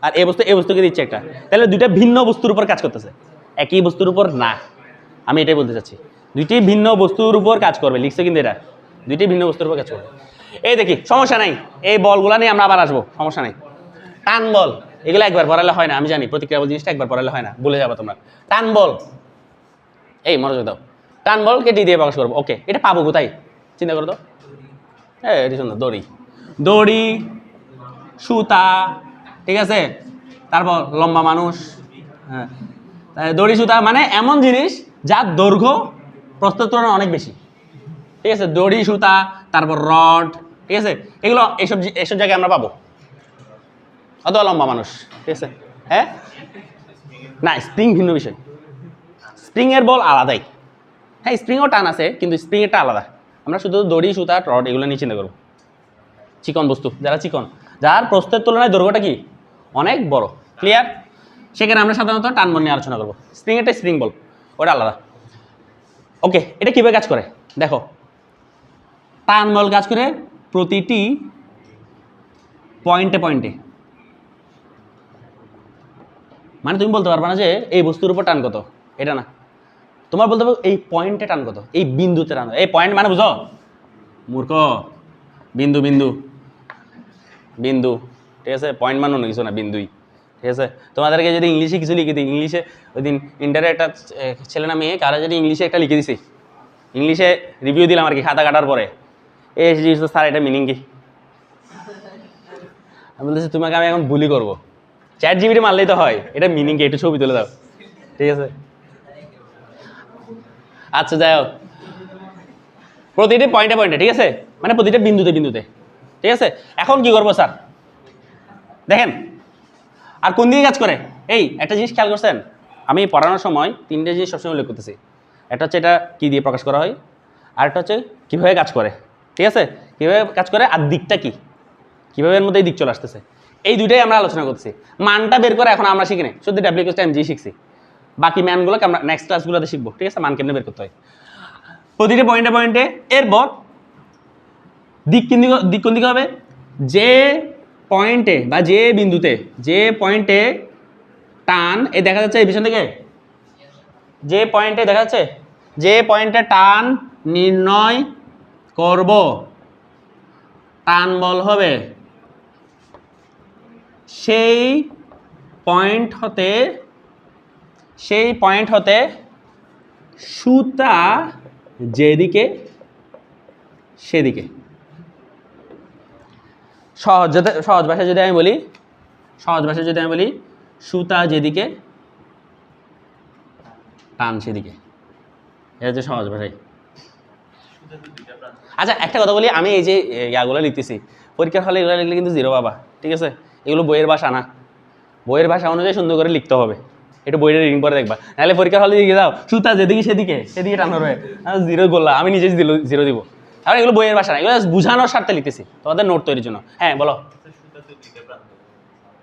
আর এই বস্তুকে দিচ্ছে একটা, তাহলে দুইটা ভিন্ন বস্তুর উপর কাজ করতেছে, একই বস্তুর উপর না। আমি এটাই বলতে চাচ্ছি, দুইটি ভিন্ন বস্তুর উপর কাজ করবে, লিখছে কিন্তু এটা দুইটি ভিন্ন বস্তুর উপর কাজ করবে। এই দেখি, সমস্যা নাই, এই বলগুলা নিয়ে আমরা আবার আসবো, সমস্যা নেই। টান বল এগুলো একবার পড়ালে হয় না, আমি জানি, প্রতিক্রিয়া বল জিনিসটা একবার পড়ালে হয় না, ভুলে যাবো তোমরা। টান বল, এই মনোযোগ দাও, টান বলকে ডি দিয়ে প্রকাশ করবো। ওকে, এটা পাবো কোথায় চিন্তা করো তো? হ্যাঁ, এটি সুন্দর, দড়ি, সুতা, ঠিক আছে, তারপর লম্বা মানুষ। হ্যাঁ, দড়ি সুতা মানে এমন জিনিস যার দৈর্ঘ্য প্রস্থের তুলনায় অনেক বেশি। ঠিক আছে, দড়ি সুতা, তারপর রড, ঠিক আছে, এগুলো এইসব জায়গায় আমরা পাবো। অথবা লম্বা মানুষ, ঠিক আছে। হ্যাঁ, না, স্প্রিং ভিন্ন বিষয়, স্প্রিংয়ের বল আলাদাই। হ্যাঁ, স্প্রিংও টান আছে, কিন্তু স্প্রিংয়েরটা আলাদা। আমরা শুধু দড়ি সুতা রড এগুলো নিয়ে চিন্তা করবো। চিকন বস্তু, যার প্রস্থের তুলনায় দৈর্ঘ্যটা কি অনেক বড়। ক্লিয়ার? সেখানে আমরা সাধারণত টান বল নিয়ে আলোচনা করবো। স্প্রিং একটা স্প্রিং বল, ওটা আলাদা। ওকে, এটা কীভাবে কাজ করে দেখো। টান বল কাজ করে প্রতিটি পয়েন্টে পয়েন্টে। মানে তুমি বলতে পারবে না যে এই বস্তুর উপর টান কত, এটা না। তোমার বলতে পারো এই পয়েন্টে টান কত, এই বিন্দুতে টান। এই পয়েন্ট মানে বুঝো মূর্খ, বিন্দু বিন্দু বিন্দু, ঠিক আছে? পয়েন্ট মানে অন্য কিছু না, বিন্দুই, ঠিক আছে? তোমাদেরকে যদি ইংলিশে কিছু লিখে দিই, ইংলিশে ওই দিন ইন্টারে একটা ছেলে না মেয়ে কারা যদি ইংলিশে একটা লিখে দিছি, ইংলিশে রিভিউ দিলাম আর কি খাতা কাটার পরে, স্যার এটা মিনিং কি? আমি বলতেছি তোমাকে আমি এখন বুলি করবো, চ্যাট জিবিটি মারলেই তো হয়, এটা মিনিং কি একটু ছবি তুলে দাও, ঠিক আছে? আচ্ছা যাই হোক, প্রতিটি পয়েন্টে পয়েন্টে, ঠিক আছে? মানে প্রতিটা বিন্দুতে বিন্দুতে, ঠিক আছে? এখন কি করবো স্যার দেখেন, আর কোন দিকে কাজ করে? এই একটা জিনিস খেয়াল করছেন, আমি পড়ানোর সময় তিনটে জিনিস সবসময় উল্লেখ করতেছি। একটা হচ্ছে এটা কী দিয়ে প্রকাশ করা হয়, আর একটা হচ্ছে কীভাবে কাজ করে, ঠিক আছে? কীভাবে কাজ করে আর দিকটা কি, কীভাবে এর মধ্যে এই দিক চলে আসতেছে, এই দুইটাই আমরা আলোচনা করছি। মানটা বের করে এখন আমরা শিখি না, শুধু ডাব্লিউ এম জি শিখছি, বাকি ম্যানগুলোকে আমরা নেক্সট ক্লাসগুলোতে শিখবো, ঠিক আছে? মান কেমনে বের করতে হয় প্রতিটা পয়েন্টে পয়েন্টে। এরপর দিক কোন দিকে হবে? যে পয়েন্টে বা যে বিন্দুতে, যে পয়েন্টে টান এই দেখা যাচ্ছে এই পিছন থেকে, যে পয়েন্টে দেখা যাচ্ছে, যে পয়েন্টে টান নির্ণয় করব টান বল হবে সেই পয়েন্ট হতে সুতা যেদিকে সেদিকে। সহজ ভাষায় যদি আমি বলি সুতা যেদিকে টান সেদিকে, এটা হচ্ছে সহজ ভাষায়। আচ্ছা একটা কথা বলি, আমি এই যে ইয়াগুলো লিখতেছি পরীক্ষার হলে এগুলো লিখলে কিন্তু জিরো পাবা, ঠিক আছে? এগুলো বইয়ের ভাষা না, বইয়ের ভাষা অনুযায়ী সুন্দর করে লিখতে হবে। একটু বইটা রিডিং করে দেখবা, নাহলে পরীক্ষার হলে দিকে যাও সুতা যেদিকে সেদিকে টান হবে, জিরো গোল্লা, আমি নিজে জিরো দিব। আর এগুলো বইয়ের ভাষা না, এগুলো বোঝানোর স্বার্থে লিখতেছি তোমাদের নোট তৈরির জন্য। হ্যাঁ বলো।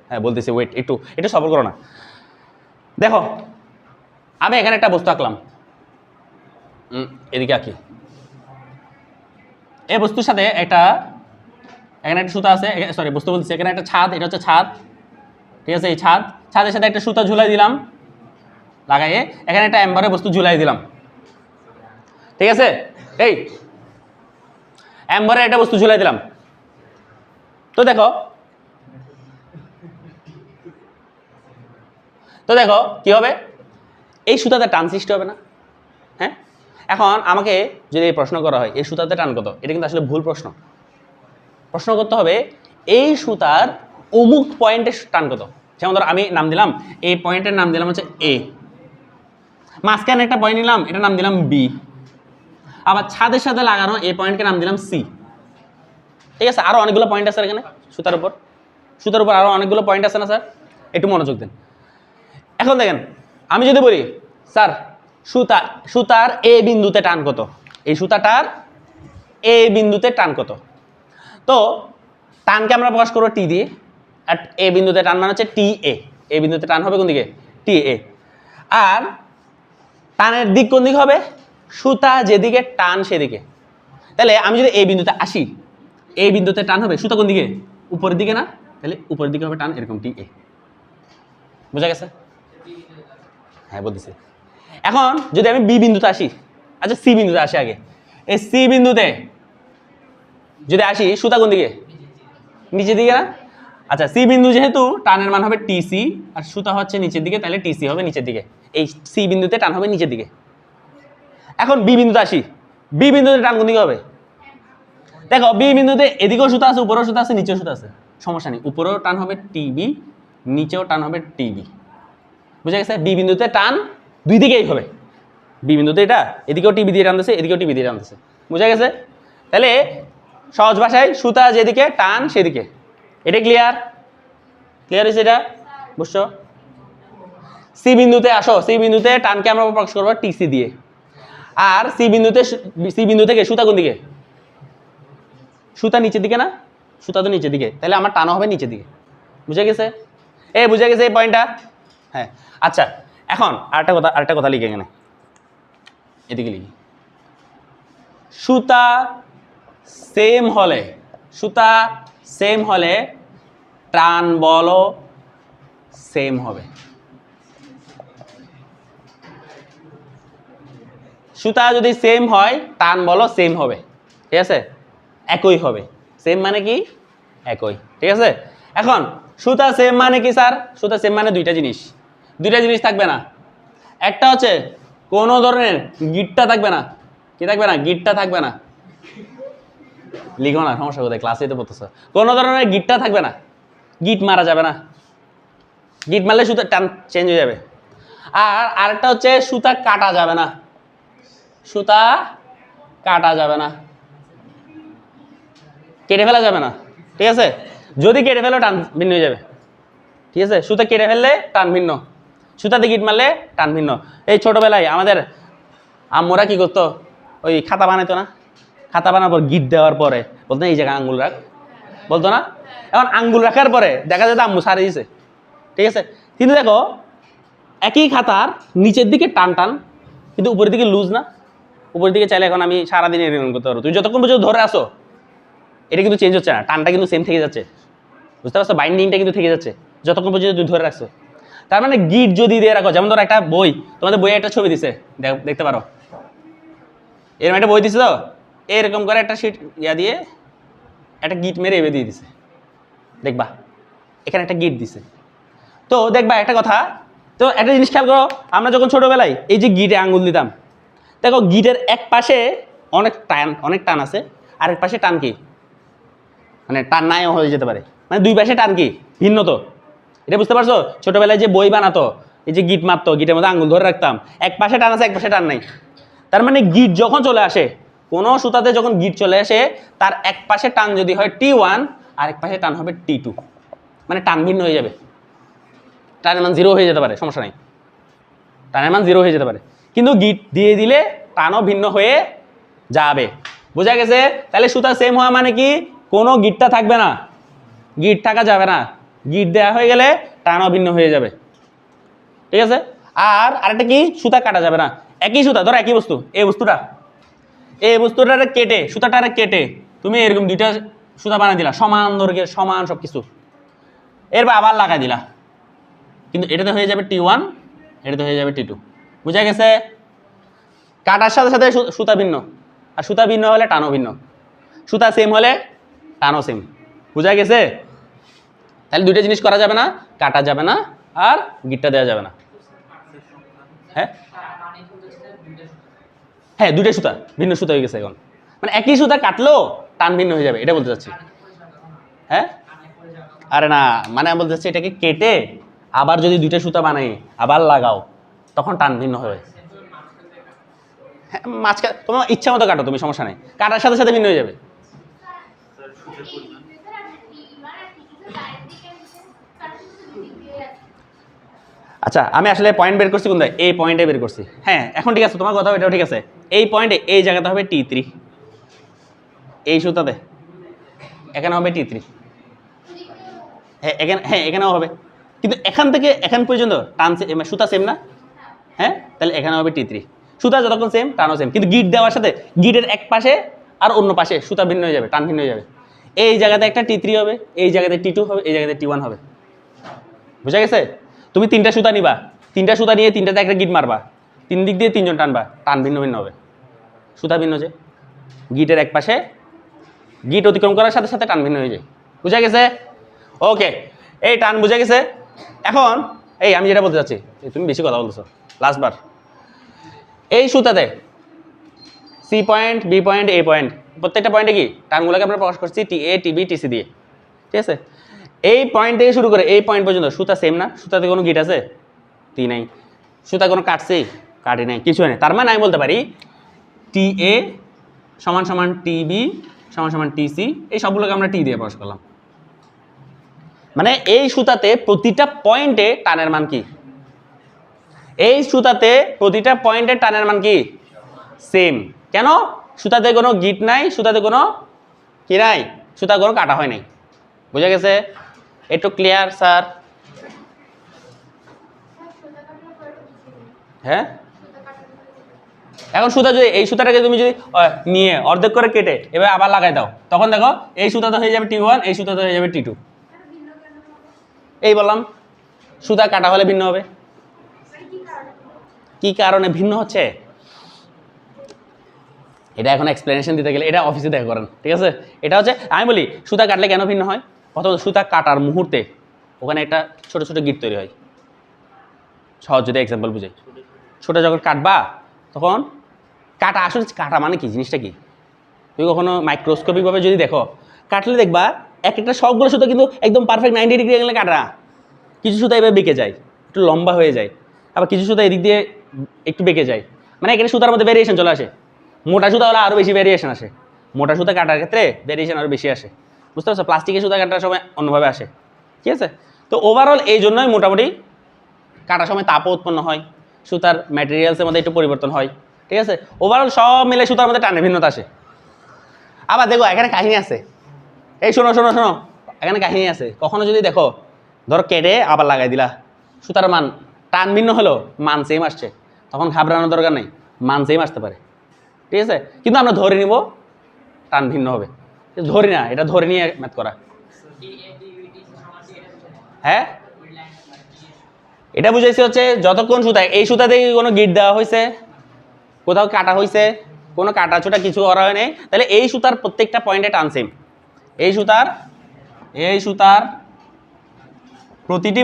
হ্যাঁ বলতেছি, ওয়েট একটু সফল করো না। দেখো আমি এখানে একটা বস্তু আঁকলাম, এদিকে আঁকি। এই বস্তুর সাথে এখানে একটা সুতা আছে, সরি বস্তু বলতেছি, এখানে একটা ছাদ, এটা হচ্ছে ছাদ, ঠিক আছে? এই ছাদের সাথে একটা সুতা ঝুলাই দিলাম লাগাইয়ে, এখানে একটা এম্বারে বস্তু ঝুলাই দিলাম, ঠিক আছে? এই এম্বারে একটা বস্তু ঝুলাই দিলাম, তো দেখো কি হবে? এই সুতাতে টান সৃষ্টি হবে না? হ্যাঁ, এখন আমাকে যদি এই প্রশ্ন করা হয় এই সুতাতে টান কত, এটা কিন্তু আসলে ভুল প্রশ্ন। প্রশ্ন করতে হবে এই সুতার অমুক পয়েন্টের টান কত। যেমন ধর আমি নাম দিলাম, এই পয়েন্টের নাম দিলাম হচ্ছে এ, মাঝখানে একটা পয়েন্ট নিলাম, এটা নাম দিলাম বি, আবার ছাদের সাথে লাগানো এই পয়েন্টকে নাম দিলাম সি, ঠিক আছে? আরও অনেকগুলো পয়েন্ট আছে এখানে সুতার উপর আরও অনেকগুলো পয়েন্ট আছে না স্যার? একটু মনোযোগ দেন। এখন দেখেন, আমি যদি বলি স্যার সুতার এ বিন্দুতে টান কত, এই সুতাটার এ বিন্দুতে টান কত, তো টানকে আমরা প্রকাশ করবো টি দিয়ে, আর এ বিন্দুতে টান মানে হচ্ছে টি এ, এ বিন্দুতে টান হবে কোন দিকে? টি এ। আর টানের দিক কোন দিকে হবে? সুতা যেদিকে টান সেদিকে। তাহলে আমি যদি এই বিন্দুতে আসি, এই বিন্দুতে টান হবে সুতা কোন দিকে? উপরের দিকে না? তাহলে উপরের দিকে হবে টান এরকম টি এ। বোঝা গেছে? হ্যাঁ বলতেছি। এখন যদি আমি বি বিন্দুতে আসি, আচ্ছা সি বিন্দুতে আসি আগে, এই সি বিন্দুতে যদি আসি সুতা কোন দিকে? নিচের দিকে না? আচ্ছা সি বিন্দু যেহেতু টানের মান হবে টিসি আর সুতা হচ্ছে নিচের দিকে, তাহলে টিসি হবে নিচের দিকে, এই সি বিন্দুতে টান হবে নিচের দিকে। এখন বি বিন্দুতে আসি, বি বিন্দুতে টান কোন দিকে হবে? দেখো বি বিন্দুতে এদিকেও সুতা আছে, উপরেও সুতা আছে, নিচেও সুতা আছে, সমস্যা নেই, উপরেও টান হবে টিবি, নিচেও টান হবে টিবি। বুঝা গেছে? বি বিন্দুতে টান দুই দিকেই হবে, বি বিন্দুতে এটা এদিকেও টিবি দিয়ে টানতেছে, এদিকেও টিবি দিয়ে টানতেছে। বুঝা গেছে? তাহলে সহজ ভাষায় সুতা যেদিকে টান সেদিকে। এটা ক্লিয়ার হয়েছে? এটা বুঝছো? সি বিন্দুতে আসো, সি বিন্দুতে টানকে আমরা প্রকাশ করবো টিসি দিয়ে, আর সি বিন্দু থেকে সুতা কোন দিকে? সুতা নিচের দিকে না? সুতা তো নিচের দিকে, তাহলে আমার টানও হবে নিচের দিকে। বুঝে গেছে? বুঝে গেছে এই পয়েন্টটা? হ্যাঁ। আচ্ছা, এখন আরেকটা কথা লিখে এখানে, এদিকে লিখি। সুতা সেম হলে টান বলও সেম হবে। সুতা যদি সেম হয় টান বলও সেম হবে, ঠিক আছে? একই হবে। সেম মানে কি? একই, ঠিক আছে? এখন সুতা সেম মানে কি স্যার? সুতা সেম মানে দুইটা জিনিস থাকবে না। একটা হচ্ছে কোনো ধরনের গিটটা থাকবে না। কি থাকবে না? গিটটা থাকবে না। লিখো না, সমস্যা কোথায়? ক্লাসেই তো পড়তেছ। কোনো ধরনের গিটটা থাকবে না, গিট মারা যাবে না। গিট মারলে সুতা টান চেঞ্জ হয়ে যাবে। আর আরেকটা হচ্ছে সুতা কাটা যাবে না। সুতা কাটা যাবে না, কেটে ফেলা যাবে না, ঠিক আছে? যদি কেটে ফেলো টান ভিন্ন হয়ে যাবে, ঠিক আছে? সুতা কেটে ফেললে টান ভিন্ন, সুতাতে গিট মারলে টান ভিন্ন। এই ছোটবেলায় আমাদের আম্মুরা কি করতো? ওই খাতা বানাইতো না? খাতা বানানোর পর গিট দেওয়ার পরে বলতো এই জায়গায় আঙ্গুল রাখ, বলতো না? এখন আঙ্গুল রাখার পরে দেখা যেত আম্মু সারিয়ে দিয়েছে, ঠিক আছে? কিন্তু দেখো একই খাতার নিচের দিকে টান কিন্তু উপরের দিকে লুজ না। উপরের দিকে চাইলে এখন আমি সারাদিন এরকম করতে পারবো। তুমি যতক্ষণ পর্যন্ত ধরে আসো এটা কিন্তু চেঞ্জ হচ্ছে না, টানটা কিন্তু সেম থেকে যাচ্ছে। বুঝতে পারছো? বাইন্ডিংটা কিন্তু থেকে যাচ্ছে যতক্ষণ পর্যন্ত তুমি ধরে রাখছো। তার মানে গিট যদি দিয়ে রাখো, যেমন ধরো একটা বই, তোমাদের বইয়ে একটা ছবি দিছে, দেখতে পারো, এরকম একটা বই দিছে, তো এরকম করে একটা শিট দিয়ে একটা গিট মেরে এবে দিয়ে দিছে, দেখবা এখানে একটা গিট দিছে। তো দেখবা একটা কথা, তো একটা জিনিস খেয়াল করো, আমরা যখন ছোটবেলায় এই যে গিটে আঙ্গুল দিতাম, দেখো গিটের এক পাশে অনেক টান আছে, আরেক পাশে টান কি মানে টান নাইও হয়ে যেতে পারে, মানে দুই পাশে টান কি ভিন্ন। তো এটা বুঝতে পারছো? ছোটবেলায় যে বই বানাতো, এই যে গিট মারতো, গিটের মধ্যে আঙ্গুল ধরে রাখতাম, এক পাশে টান আছে এক পাশে টান নাই। তার মানে গিট যখন চলে আসে, কোনো সুতাতে যখন গিট চলে আসে, তার এক পাশে টান যদি হয় T1 আর এক পাশে টান হবে T2, মানে টান ভিন্ন হয়ে যাবে। টানের মান 0 হয়ে যেতে পারে, সমস্যা নাই, টানের মান 0 হয়ে যেতে পারে, কিন্তু গিট দিয়ে দিলে টানও ভিন্ন হয়ে যাবে। বোঝা গেছে? তাহলে সুতা সেম হওয়া মানে কি? কোনো গিটটা থাকবে না, গিট থাকা যাবে না, গিট দেওয়া হয়ে গেলে টানও ভিন্ন হয়ে যাবে, ঠিক আছে? আর আরেকটা কি? সুতা কাটা যাবে না। একই সুতা, ধরো একই বস্তু, এই বস্তুটা কেটে, সুতাটা কেটে তুমি এরকম দুইটা সুতা বানিয়ে দিলা, সমান দৈর্ঘ্যের, সমান সব কিছু, এরপর আবার লাগাই দিলা, কিন্তু এটাতে হয়ে যাবে T1, এটাতে হয়ে যাবে T2। বুঝা গেছে? কাটার সাথে সাথে সুতা ভিন্ন, আর সুতা ভিন্ন হলে টানও ভিন্ন, সুতা সেম হলে টানও সেম। বুঝা গেছে? তাহলে দুইটা জিনিস করা যাবে না, কাটা যাবে না আর গিটটা দেওয়া যাবে না। হ্যাঁ হ্যাঁ, দুইটা সুতা ভিন্ন সুতা হয়ে গেছে এখন, মানে একই সুতা কাটলেও টান ভিন্ন হয়ে যাবে, এটা বলতে চাচ্ছি। হ্যাঁ, আরে না, মানে আমি বলতে চাচ্ছি এটাকে কেটে আবার যদি দুইটা সুতা বানাই আবার লাগাও, তখন টান ভিন্ন হবে। হ্যাঁ, মাঝখানে তোমার ইচ্ছা মতো কাটো তুমি, সমস্যা নেই, কাটার সাথে সাথে ভিন্ন হয়ে যাবে। আচ্ছা, আমি আসলে পয়েন্ট বের করছি কোনটা? এই পয়েন্টে বের করছি। হ্যাঁ, এখন ঠিক আছে, তোমার কথা এটাও ঠিক আছে। এই পয়েন্টে এই জায়গাতে হবে T3, এই সুতাতে এখানে হবে T3। হ্যাঁ এখানেও হবে, কিন্তু এখান থেকে এখান পর্যন্ত টান সুতা সেম না? হ্যাঁ, তাহলে এখানে হবে T3। সুতা যতক্ষণ সেম টানও সেম, কিন্তু গিট দেওয়ার সাথে গিটের এক পাশে আর অন্য পাশে সুতা ভিন্ন হয়ে যাবে, টান ভিন্ন হয়ে যাবে। এই জায়গাতে একটা T3 হবে, এই জায়গাতে T2 হবে, এই জায়গাতে T1 হবে। বুঝা গেছে? তুমি তিনটা সুতা নিবা, তিনটা সুতা নিয়ে তিনটাতে একটা গিট মারবা, তিন দিক দিয়ে তিনজন টানবা, টান ভিন্ন ভিন্ন হবে, সুতা ভিন্ন যে। গিটের এক পাশে গিট অতিক্রম করার সাথে সাথে টান ভিন্ন হয়ে যায়। বুঝা গেছে? ওকে, এই টান বুঝা গেছে। এখন এই আমি যেটা বলতে চাচ্ছি, তুমি বেশি কথা বলতেছো, লাস্টবার। এই সুতাতে সি পয়েন্ট, বি পয়েন্ট, এ পয়েন্ট, প্রত্যেকটা পয়েন্টে কি টানগুলোকে আমরা প্রকাশ করছি TA, TB, TC দিয়ে, ঠিক আছে? এই পয়েন্ট থেকে শুরু করে এই পয়েন্ট পর্যন্ত সুতা সেম না? সুতাতে কোনো গিট আছে? টি নাই। সুতা কোনো কাটছে? কাটি নাই, কিছু নেই। তার মানে আমি বলতে পারি TA সমান সমান TB সমান সমান TC, এই সবগুলোকে আমরা টি দিয়ে প্রকাশ করলাম। মানে এই সুতাতে প্রতিটা পয়েন্টে টানের মান কি? এই সুতাতে প্রতিটা পয়েন্টে টানের মান কি? সেম। কেন? সুতাতে কোনো গিট নাই, সুতাতে কোনো কি নাই? সুতা কোনো কাটা হয় নাই। বুঝা গেছে? একটু ক্লিয়ার স্যার? হ্যাঁ, এখন সুতা যদি এই সুতাটাকে তুমি যদি নিয়ে অর্ধেক করে কেটে এবার আবার লাগাই দাও, তখন দেখো এই সুতা তো হয়ে যাবে T1, এই সুতা তো হয়ে যাবে T2। এই বললাম সুতা কাটা হলে ভিন্ন হবে। কি কারণে ভিন্ন হচ্ছে এটা এখন এক্সপ্লেনেশন দিতে গেলে এটা অফিসে দেখা করেন, ঠিক আছে? এটা হচ্ছে আমি বলি সুতা কাটলে কেন ভিন্ন হয়। প্রথমত সুতা কাটার মুহূর্তে ওখানে একটা ছোট ছোট গিট তৈরি হয়। সহজ যদি এক্সাম্পল বুঝাই, ছোটো যখন কাটবা তখন কাটা, আসলে কাটা মানে কি জিনিসটা কি, তুমি কখনো মাইক্রোস্কোপিকভাবে যদি দেখো কাটলে দেখবা এক একটা সবগুলো সুতা কিন্তু একদম পারফেক্ট 90 ডিগ্রি অ্যাঙ্গেলে কাটা। কিছু সুতা এভাবে বেঁকে যায়, একটু লম্বা হয়ে যায়, আবার কিছু সুতা এদিক দিয়ে একটু বেঁকে যায়, মানে এখানে সুতার মধ্যে ভেরিয়েশন চলে আসে। মোটা সুতা হলে আরও বেশি ভেরিয়েশন আসে, মোটা সুতা কাটার ক্ষেত্রে ভেরিয়েশন আরও বেশি আসে, বুঝতে পারছো? প্লাস্টিকের সুতা কাটার সময় অন্যভাবে আসে, ঠিক আছে? তো ওভারঅল এই জন্যই মোটামুটি কাটার সময় তাপও উৎপন্ন হয়, সুতার ম্যাটেরিয়ালসের মধ্যে একটু পরিবর্তন হয়, ঠিক আছে? ওভারঅল সব মিলে সুতার মধ্যে টানে ভিন্নতা আসে। আবার দেখো এখানে কাহিনী আছে, এই শোনো শোনো শোনো, এখানে কাহিনী আছে। কখনো যদি দেখো ধরো কেটে আবার লাগাই দিলা, সুতার মান টান ভিন্ন হলো, মান সেম আসছে, তখন ঘাবড়ানোর দরকার নেই, মান সেম আসতে পারে, ঠিক আছে? কিন্তু আমরা ধরে নিব টান ভিন্ন হবে, ধরি না, এটা ধরে নিয়ে ম্যাথ করা। হ্যাঁ, এটা বুঝাইছি হচ্ছে যতক্ষণ সুতা, এই সুতা থেকে কোনো গিট দেওয়া হয়েছে, কোথাও কাটা হয়েছে, কোনো কাটা ছোটা কিছু করা হয় নাই, তাহলে এই সুতার প্রত্যেকটা পয়েন্টে টান সেম। এই সুতার প্রতিটি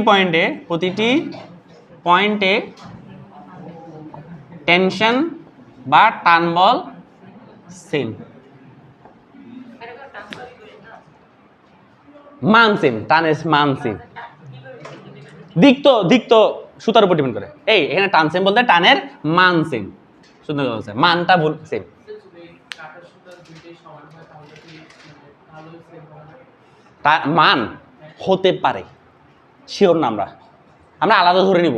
পয়েন্টে টেনশন বা টান বল সেম, মান সেম, টানের মান সেম। দিক তো সুতার উপর ডিপেন্ড করে। এই এখানে টান সেম বলতে টানের মান সেম, সুন্দর কথা বলছে, মানটা ভুল সেম। মান হতে পারে, শিওর না, আমরা আলাদা ধরে নিব,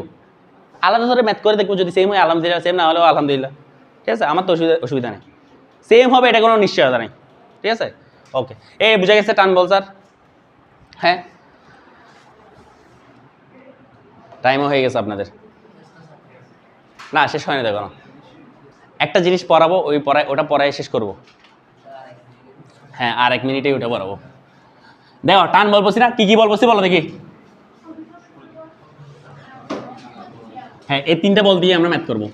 আলাদা ধরে ম্যাথ করে দেখবো, যদি সেম হয় আলহামদুলিল্লাহ, সেম না হলেও আলহামদুলিল্লাহ, ঠিক আছে? আমার তো অসুবিধা নেই, সেম হবে এটা কোনো নিশ্চয়তা নেই, ঠিক আছে? ওকে, এই বুঝা গেছে টান বল স্যার? হ্যাঁ, টাইমও হয়ে গেছে আপনাদের, না শেষ হয়নি দেখো না, একটা জিনিস পড়াবো, ওটা পড়ায় শেষ করব। হ্যাঁ, আর 1 মিনিটেই ওটা পড়াবো। দেখো টান বল বলছি না, কি বল বলছি বলো দেখি। হ্যাঁ, এই 3টা বল দিয়ে আমরা ম্যাথ করবো,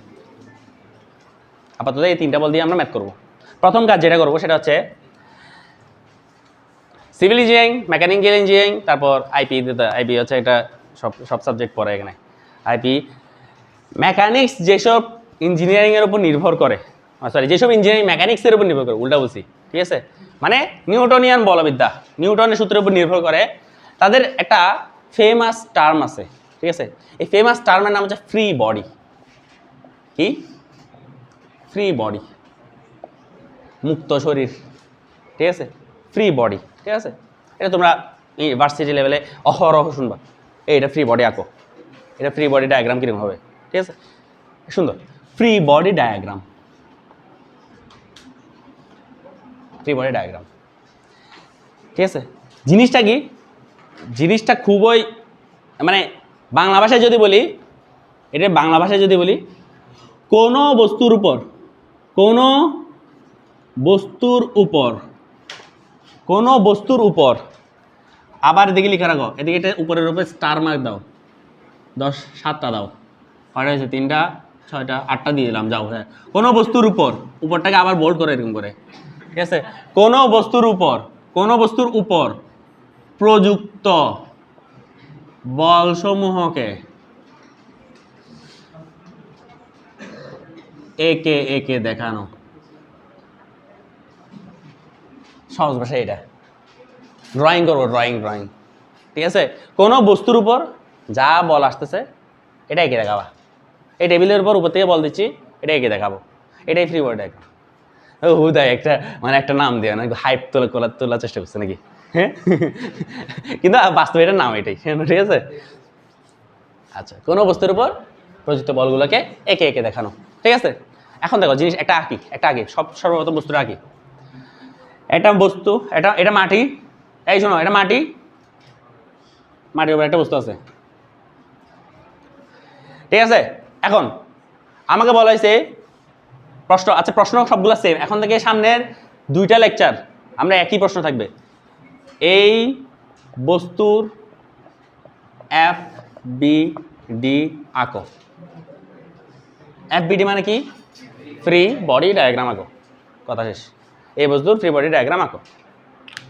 আপাতত এই 3টা বল দিয়ে আমরা ম্যাথ করবো। প্রথম কাজ যেটা করবো সেটা হচ্ছে সিভিল ইঞ্জিনিয়ারিং, মেকানিক্যাল ইঞ্জিনিয়ারিং, তারপর আইপি হচ্ছে এটা সব সাবজেক্ট পড়ে এখানে। আইপি মেকানিক্স যেসব ইঞ্জিনিয়ারিংয়ের উপর নির্ভর করে, সরি যেসব ইঞ্জিনিয়ারিং মেকানিক্সের উপর নির্ভর করে, উল্টা বলছি, ঠিক আছে? মানে নিউটনিয়ান বলবিদ্যা, নিউটনের সূত্রের উপর নির্ভর করে, তাদের একটা ফেমাস টার্ম আছে, ঠিক আছে? এই ফেমাস টার্মের নাম হচ্ছে ফ্রি বডি। কি? ফ্রি বডি, মুক্ত শরীর, ঠিক আছে? ফ্রি বডি, ঠিক আছে? এটা তোমরা ইউনিভার্সিটি লেভেলে অহরহ শুনবা, এটা ফ্রি বডি আঁকো, এটা ফ্রি বডি ডায়াগ্রাম কিরকম হবে, ঠিক আছে? সুন্দর, ফ্রি বডি ডায়াগ্রাম, ঠিক আছে? জিনিসটা কি? জিনিসটা খুবই, মানে বাংলা ভাষায় যদি বলি, কোনো বস্তুর উপর আবার এদিকে লিখে রাখো, এদিকে এটা উপরের উপরে স্টার মার্ক দাও, 7টা দাও, কয়টা হয়েছে? 3টা, 6টা, 8টা দিয়ে দিলাম, যাও। হ্যাঁ, কোনো বস্তুর উপরটাকে আবার বোল্ড করে এরকম করে, ঠিক আছে? কোনো বস্তুর উপর প্রযুক্ত বলসমূহকে একে দেখানো, সহজ ভাষা এটা। ড্রয়িং করবো, ড্রয়িং, ঠিক আছে? কোনো বস্তুর উপর যা বল আসতেছে এটা এঁকে দেখাবা, এই টেবিলের উপর থেকে বল দিচ্ছি, এটা এঁকে দেখাবো, এটাই ফ্রি বডি ডায়াগ্রাম। হুদাই একটা নাম দিয়ে না, হাইপ তোলার চেষ্টা করছে নাকি? হ্যাঁ, কিন্তু বাস্তবে এটার নাম এটাই, ঠিক আছে? আচ্ছা, কোনো বস্তুর উপর প্রযুক্ত বলগুলোকে একে দেখানো, ঠিক আছে? এখন দেখো জিনিস একটা আঁকি, সর্বপ্রথম বস্তুটা আঁকি। এটা বস্তু, এটা মাটি। এই শোনো, এটা মাটি, মাটির উপর একটা বস্তু আছে, ঠিক আছে? এখন আমাকে বলা হয়েছে প্রশ্ন, আচ্ছা প্রশ্ন সবগুলো সেম। এখন থেকে সামনের 2টা লেকচার আমরা একই প্রশ্ন থাকবে। এই বস্তুর এফ বি ডি আঁকো। এফ বি ডি মানে কি? ফ্রি বডি ডায়াগ্রাম আঁকো, কথা শেষ। এই বস্তুর ফ্রি বডি ডায়াগ্রাম আঁকো।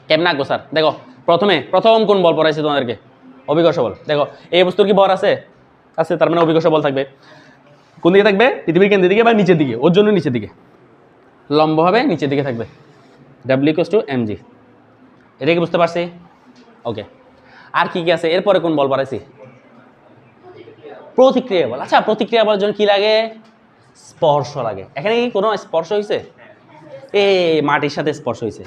কেমন আঁকবো স্যার? দেখো প্রথম কোন বল পড়াইছে তোমাদেরকে? অভিকর্ষ বল। দেখো এই বস্তুর কি ভর আছে? আছে, তার মানে অভিকর্ষ বল থাকবে। কোন দিকে থাকবে? পৃথিবীর কেন্দ্রের দিকে বা নিচের দিকে, ওর জন্য নিচের দিকে, লম্ব হবে নিচের দিকে থাকবে। W equals to M G. এটা কি বুঝতে পারছি? ওকে। আর কি কি আছে? এরপরে কোন বল পড়াইছি? প্রতিক্রিয়া বল। আচ্ছা প্রতিক্রিয়া বলার জন্য কি লাগে? স্পর্শ লাগে। এখানে কি কোনো স্পর্শ হয়েছে? এই মাটির সাথে স্পর্শ হয়েছে,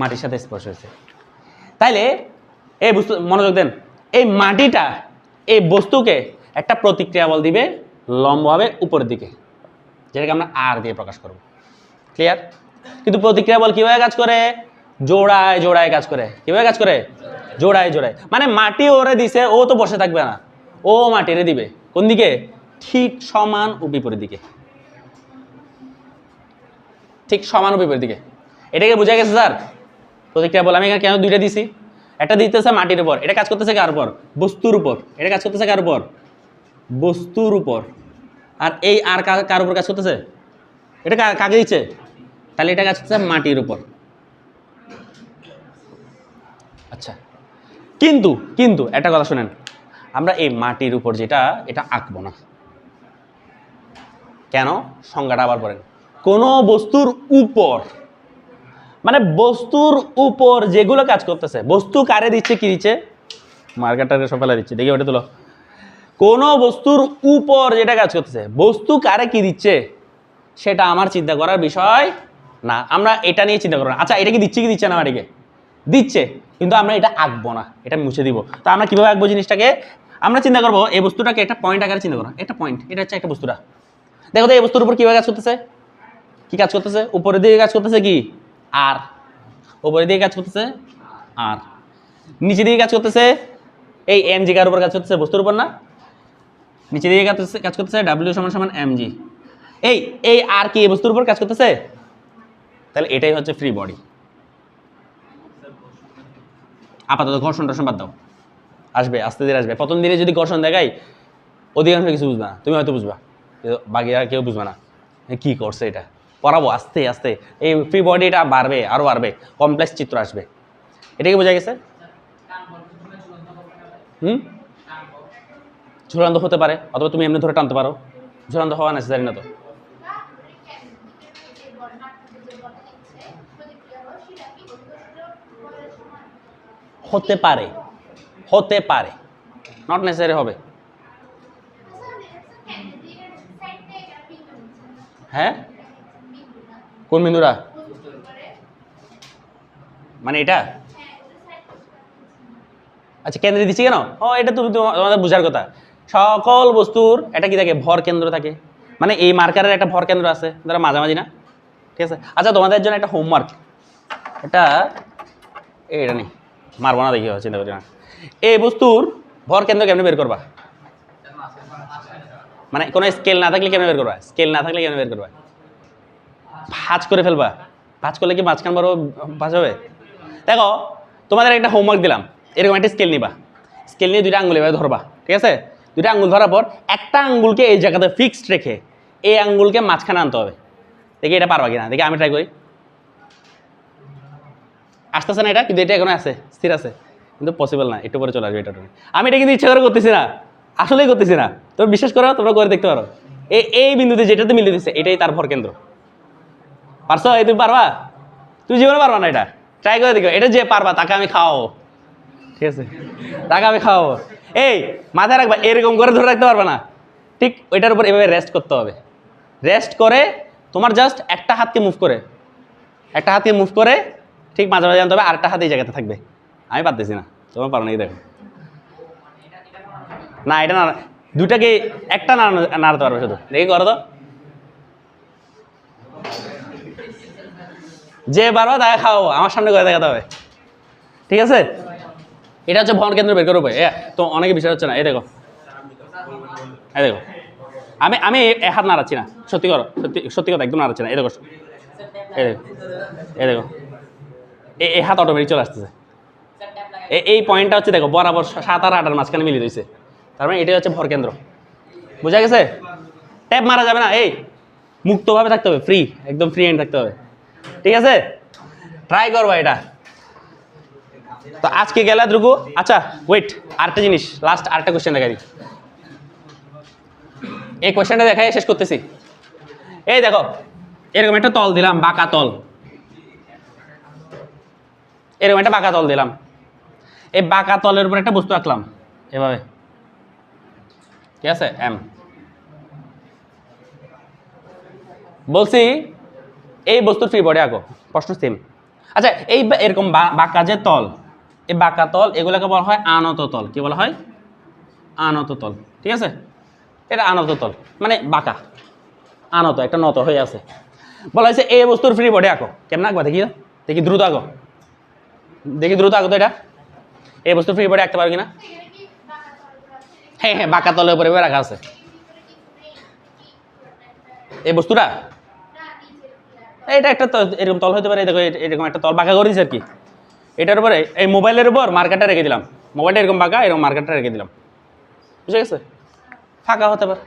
মাটির সাথে স্পর্শ হয়েছে। তাইলে এই বস্তু, মনোযোগ দেন, এই মাটিটা এই বস্তুকে একটা প্রতিক্রিয়া বল দিবে লম্বভাবে উপরের দিকে, যেটাকে আমরা আর দিয়ে প্রকাশ করব। ক্লিয়ার? কিন্তু প্রতিক্রিয়া বল কিভাবে কাজ করে? জোড়ায় জোড়ায় কাজ করে। কিভাবে কাজ করে? জোড়ায় জোড়ায়। মানে মাটি ওরে দিছে, ও তো বসে থাকবে না, ও মাটিরে দিবে কোন দিকে? ঠিক সমান ও বিপরীত দিকে, ঠিক সমান ও বিপরীত দিকে। এটাকে বোঝা গেছে স্যার? প্রতিক্রিয়া বল আমি এখানে কেন 2টা দিছি? একটা দিতেছে মাটির উপর, এটা কাজ করতেছে কার উপর? বস্তুর উপর। এটা কাজ করতেছে কার উপর? বস্তুর উপর। আর এই আর কার উপর কাজ করতেছে? এটা কাকে দিচ্ছে? তাহলে এটা কাজ করতেছে মাটির উপর। আচ্ছা, কিন্তু একটা কথা শুনেন, আমরা এই মাটির উপর যেটা, এটা আঁকবো না। কেন? সংজ্ঞাটা আবার পড়েন। কোনো বস্তুর উপর, মানে বস্তুর উপর যেগুলো কাজ করতেছে, বস্তু কারে দিচ্ছে? কি দিচ্ছে? মার্কেটারে সব ফেলা দিচ্ছে, দেখি ওটা তুলো। কোনো বস্তুর উপর যেটা কাজ করতেছে, বস্তু কারে কি দিচ্ছে সেটা আমার চিন্তা করার বিষয় না। আমরা এটা নিয়ে চিন্তা করবো না। আচ্ছা এটা কি দিচ্ছে কি দিচ্ছে না? মাটিকে দিচ্ছে, কিন্তু আমরা এটা আঁকবো না, এটা মুছে দিব। তো আমরা কিভাবে আঁকবো জিনিসটাকে? আমরা চিন্তা করবো এই বস্তুটাকে একটা পয়েন্ট আকারে চিন্তা করো। একটা পয়েন্ট, এটা হচ্ছে একটা বস্তুটা। দেখো তো এই বস্তুর উপর কিভাবে কাজ করতেছে? কি কাজ করতেছে? উপরের দিকে কাজ করতেছে কি? আর। উপরের দিকে কাজ করতেছে আর। নিচের দিকে কাজ করতেছে এই এম জি কার উপর কাজ করতেছে? বস্তুর উপর না? নিচের দিকে কাজ করতেছে ডাব্লিউ সমান সমান এম জি। এই আর কি এই বস্তুর উপর কাজ করতেছে? তাহলে এটাই হচ্ছে ফ্রি বডি। আপাতত ঘর্ষণ টর্ষণ বাদ দাও, আসবে আস্তে ধীরে আসবে। প্রথম দিনে যদি ঘর্ষণ দেখাই, অধিকাংশ কিছু বুঝবা না, তুমি হয়তো বুঝবা, বাকি আর কেউ বুঝবে না কি করছে। এটা পড়াবো আস্তে আস্তে, এই ফ্রি বডি এটা বাড়বে, আরও বাড়বে, কমপ্লেক্স চিত্র আসবে। এটা কি বোঝা গেছে? ঝুলন্ত হতে পারে, অথবা তুমি এমনি ধরে টানতে পারো। ঝুলন্ত হওয়া নেসেসারি না তো। হতে পারে, হতে পারে, নট নেসেসারি হবে। হ্যাঁ, কোন বিন্দুরা? মানে এটা আচ্ছা কেন্দ্রে দিচ্ছি কেন? ও এটা তুমি তোমাদের বোঝার কথা। সকল বস্তুর একটা কি থাকে? ভর কেন্দ্র থাকে। মানে এই মার্কারের একটা ভর কেন্দ্র আছে, ধরো মাঝামাঝি না? ঠিক আছে। আচ্ছা তোমাদের জন্য একটা হোমওয়ার্ক, এটা এটা নেই, মারবো না, দেখি চিন্তা করি না। এই বস্তুর ভর কেন্দ্র কেমনে বের করবা? মানে কোনো স্কেল না থাকলে কেমনে বের করবা? স্কেল না থাকলে কেমনে বের করবা? ভাঁজ করে ফেলবা। ভাঁজ করলে কি মাঝখান বড় ভাঁজ হবে? দেখো তোমাদের একটা হোমওয়ার্ক দিলাম, এরকম একটা স্কেল নিবা। স্কেল নিয়ে 2টা আঙ্গুল এভাবে ধরবা, ঠিক আছে? 2টা আঙ্গুল ধরার পর একটা আঙ্গুলকে এই জায়গাতে ফিক্সড রেখে এই আঙ্গুলকে মাঝখানে আনতে হবে। দেখি এটা পারবা কিনা, দেখি আমি ট্রাই করি। আসতেছে না এটা, কিন্তু এটা এখনো আছে, স্থির আছে, কিন্তু পসিবল না, একটু পরে চলে আসবে এটা। আমি এটা কিন্তু ইচ্ছা করে করতেছি না, আসলেই করতেছি না। তোমরা বিশ্বাস করো, তোমরা করে দেখতে পারো। এই বিন্দুতে যেটাতে মিলে দিচ্ছে এটাই তার ভর কেন্দ্র। পারছো? এই তুমি পারবা? তুই জীবনে পারবা না, এটা ট্রাই করে দেখো। এটা যে পারবা তাকে আমি খাওয়াবো, ঠিক আছে? তাকে আমি খাওয়াবো। এই মাথায় রাখবা, এরকম করে ধরে রাখতে পারবা না, ঠিক ওইটার উপর এভাবে রেস্ট করতে হবে। রেস্ট করে তোমার জাস্ট একটা হাতকে মুভ করে ঠিক মাঝামাঝি আনতে হবে, আরেকটা হাত এই জায়গাতে থাকবে। আমি পারতেছি না, তোমার পারো না, এই দেখো। না এটা না, দুটাকে একটা নাড়াতে পারবে শুধু, দেখি করো তো। যে বারবার দেখা খাওয়াবো আমার সামনে করে দেখাতে হবে, ঠিক আছে? এটা হচ্ছে ভন কেন্দ্র বের করার উপায়। তো অনেকে বিষয় হচ্ছে না, এই দেখো, এই দেখো, আমি আমি এক হাত নাড়াচ্ছি না, সত্যি করো, সত্যি সত্যি কথা একদম নাড়াচ্ছি না, এই দেখো, এই দেখো, এই দেখো, এই হাত অটোমেটিক চলে আসতেছে। এই পয়েন্টটা হচ্ছে দেখো বরাবর 7 আর 8 মাঝখানে মিলিয়ে দিয়েছে, তার মানে এটাই হচ্ছে ভর কেন্দ্র। বোঝা গেছে? ট্যাপ মারা যাবে না, এই মুক্তভাবে থাকতে হবে, ফ্রি, একদম ফ্রি হ্যান্ড থাকতে হবে, ঠিক আছে? ট্রাই করবো এটা। তো আজকে গেলে দ্রুগু। আচ্ছা ওয়েট, আরেকটা জিনিস, লাস্ট আরেকটা কোয়েশ্চেন দেখাই। এই কোয়েশ্চেনটা দেখাই শেষ করতেছি। এই দেখো এরকম একটা তল দিলাম, বাঁকা তল, এরকম একটা বাঁকা তল দিলাম, এই বাঁকা তলের উপর একটা বস্তু আঁকলাম এভাবে, ঠিক আছে? এম বলছি এই বস্তুর ফ্রি বডি আঁকো, প্রশ্ন সেম। আচ্ছা এই এরকম বাঁকা যে তল, এই বাঁকা তল এগুলোকে বলা হয় আনত তল। কি বলা হয়? আনত তল, ঠিক আছে? এটা আনত তল মানে বাঁকা, আনত, একটা নত হয়ে আছে। বলা হয়েছে এই বস্তুর ফ্রি বডি আঁকো। কেমন আঁকবা দেখি, দেখি দ্রুত আঁকো, দেখি দ্রুত আঁকো তো। এটা এই বস্তুর ফ্রি বডি আঁকতে পারো কিনা? হ্যাঁ হ্যাঁ, বাঁকা তলের উপরে রাখা আছে এই বস্তুটা। এটা একটা এরকম তল হতে পারে, দেখো এরকম একটা তল বাঁকা করে দিচ্ছে আর কি। এটার উপরে এই মোবাইলের উপর মার্কারটা রেখে দিলাম, মোবাইলটা এরকম বাঁকা, এরকম মার্কারটা রেখে দিলাম, বুঝে গেছে? ফাঁকা হতে পারে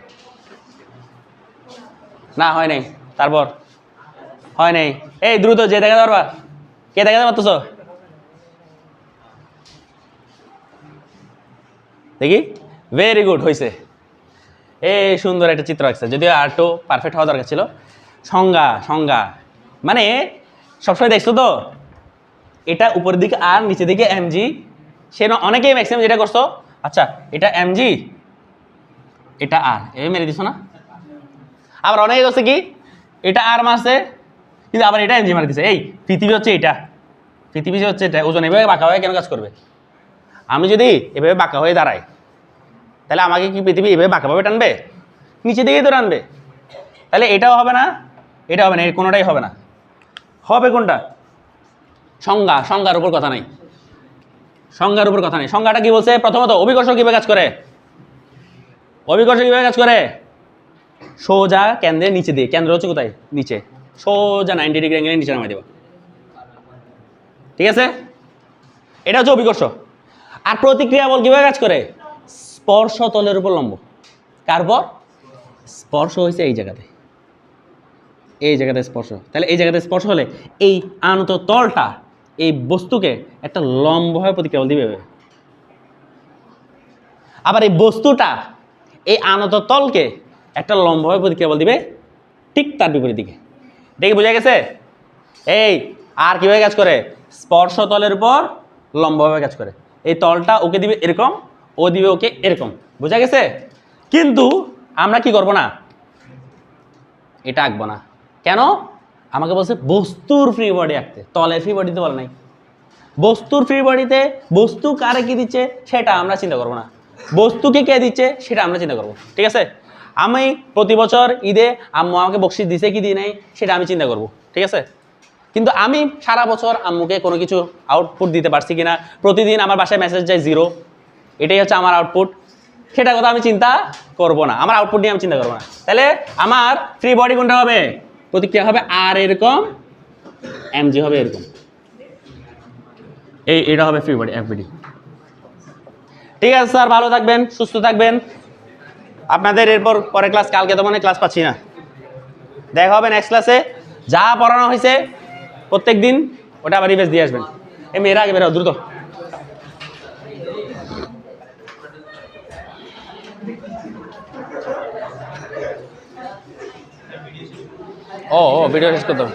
না, হয় নাই, তারপর হয় নাই। এই দ্রুত যে দেখাতে পারবা, কে দেখাতে পারতেছ দেখি? ভেরি গুড, হয়েছে। এই সুন্দর একটা চিত্র আঁকছে, যদিও আর একটু পারফেক্ট হওয়া দরকার ছিল। সংজ্ঞা, সংজ্ঞা মানে সবসময় দেখছো তো, এটা উপরের দিকে আর নিচের দিকে এমজি, সে অনেকেই ম্যাক্সিমাম যেটা করছো। আচ্ছা এটা এমজি, এটা আর, এই মেরে দিছো না? আবার অনেকে করছে কি, এটা আর মারছে কিন্তু আবার এটা এমজি মারি দিছে। এই পৃথিবী হচ্ছে এটা, পৃথিবী হচ্ছে এটা, ওজন এভাবে বাঁকা হয়ে কেন কাজ করবে? আমি যদি এভাবে বাঁকা হয়ে দাঁড়াই, তাহলে আমাকে কি পৃথিবী এভাবে বাঁকাভাবে টানবে? নিচে দিকেই তো টানবে। তাহলে এটাও হবে না, এটা হবে না, এর কোনোটাই হবে না। হবে কোনটা? সংজ্ঞা, সংজ্ঞার উপর কথা নাই, সংজ্ঞার উপর কথা নেই। সংজ্ঞাটা কি বলছে? প্রথমত অভিকর্ষ কিভাবে কাজ করে, অভিকর্ষ কিভাবে কাজ করে? সোজা কেন্দ্রের নিচে দিয়ে, কেন্দ্র হচ্ছে কোথায়? নিচে, সোজা 90 ডিগ্রি অ্যাঙ্গেলে নিচে নামাই দেবা, ঠিক আছে? এটা হচ্ছে অভিকর্ষ। আর প্রতিক্রিয়া বল কিভাবে কাজ করে? স্পর্শ তলের উপর লম্ব। কার পর? স্পর্শ হয়েছে এই জায়গাতে, এই জায়গাতে স্পর্শ। তাহলে এই জায়গাতে স্পর্শ হলে এই আনত তলটা এই বস্তুকে একটা লম্বভাবে প্রতিক্রিয়া বল দিবে। আবার এই বস্তুটা এই আনত তলকে একটা লম্বভাবে প্রতিক্রিয়া বল দিবে ঠিক তার বিপরীত দিকে। এটা কি বোঝা গেছে? এই আর কিভাবে কাজ করে? স্পর্শ তলের উপর লম্বভাবে কাজ করে। এই তলটা ওকে দিবে এরকম, ও দিবে ওকে এরকম, বোঝা গেছে? কিন্তু আমরা কি করব না, এটা আঁকবো না। কেন? আমাকে বলছে বস্তুর ফ্রি বডি আঁকতে, তলের ফ্রি বডিতে বলে নাই। বস্তুর ফ্রি বডিতে বস্তু কারে কি দিচ্ছে সেটা আমরা চিন্তা করবো না, বস্তুকে কে দিচ্ছে সেটা আমরা চিন্তা করবো, ঠিক আছে? আমি প্রতি বছর ঈদে আম্মু আমাকে বকশিশ দিছে কি দিয়ে নাই সেটা আমি চিন্তা করব, ঠিক আছে? কিন্তু আমি সারা বছর আম্মুকে কোনো কিছু আউটপুট দিতে পারছি কিনা, প্রতিদিন আমার বাসায় মেসেজ যায় 0, এটাই হচ্ছে আমার আউটপুট, সেটা কথা আমি চিন্তা করব না, আমার আউটপুট নিয়ে আমি চিন্তা করবো না। তাহলে আমার ফ্রি বডি কোনটা হবে? প্রতিক্রিয়া হবে আর এরকম, এমজি হবে এরকম, এটা হবে ফ্রি বডি এফবিডি। ঠিক আছে স্যার, ভালো থাকবেন, সুস্থ থাকবেন। আপনাদের এরপর পরে ক্লাস, কালকে তো মনে ক্লাস পাচ্ছি না, দেখা হবে নেক্সট ক্লাসে। যা পড়ানো হয়েছে প্রত্যেক দিন ওটা আবার রিভাইজ দিয়ে আসবেন। এই মেয়েরা আগে বেরো দ্রুত। ও ভিডিও শেষ করতে হবে।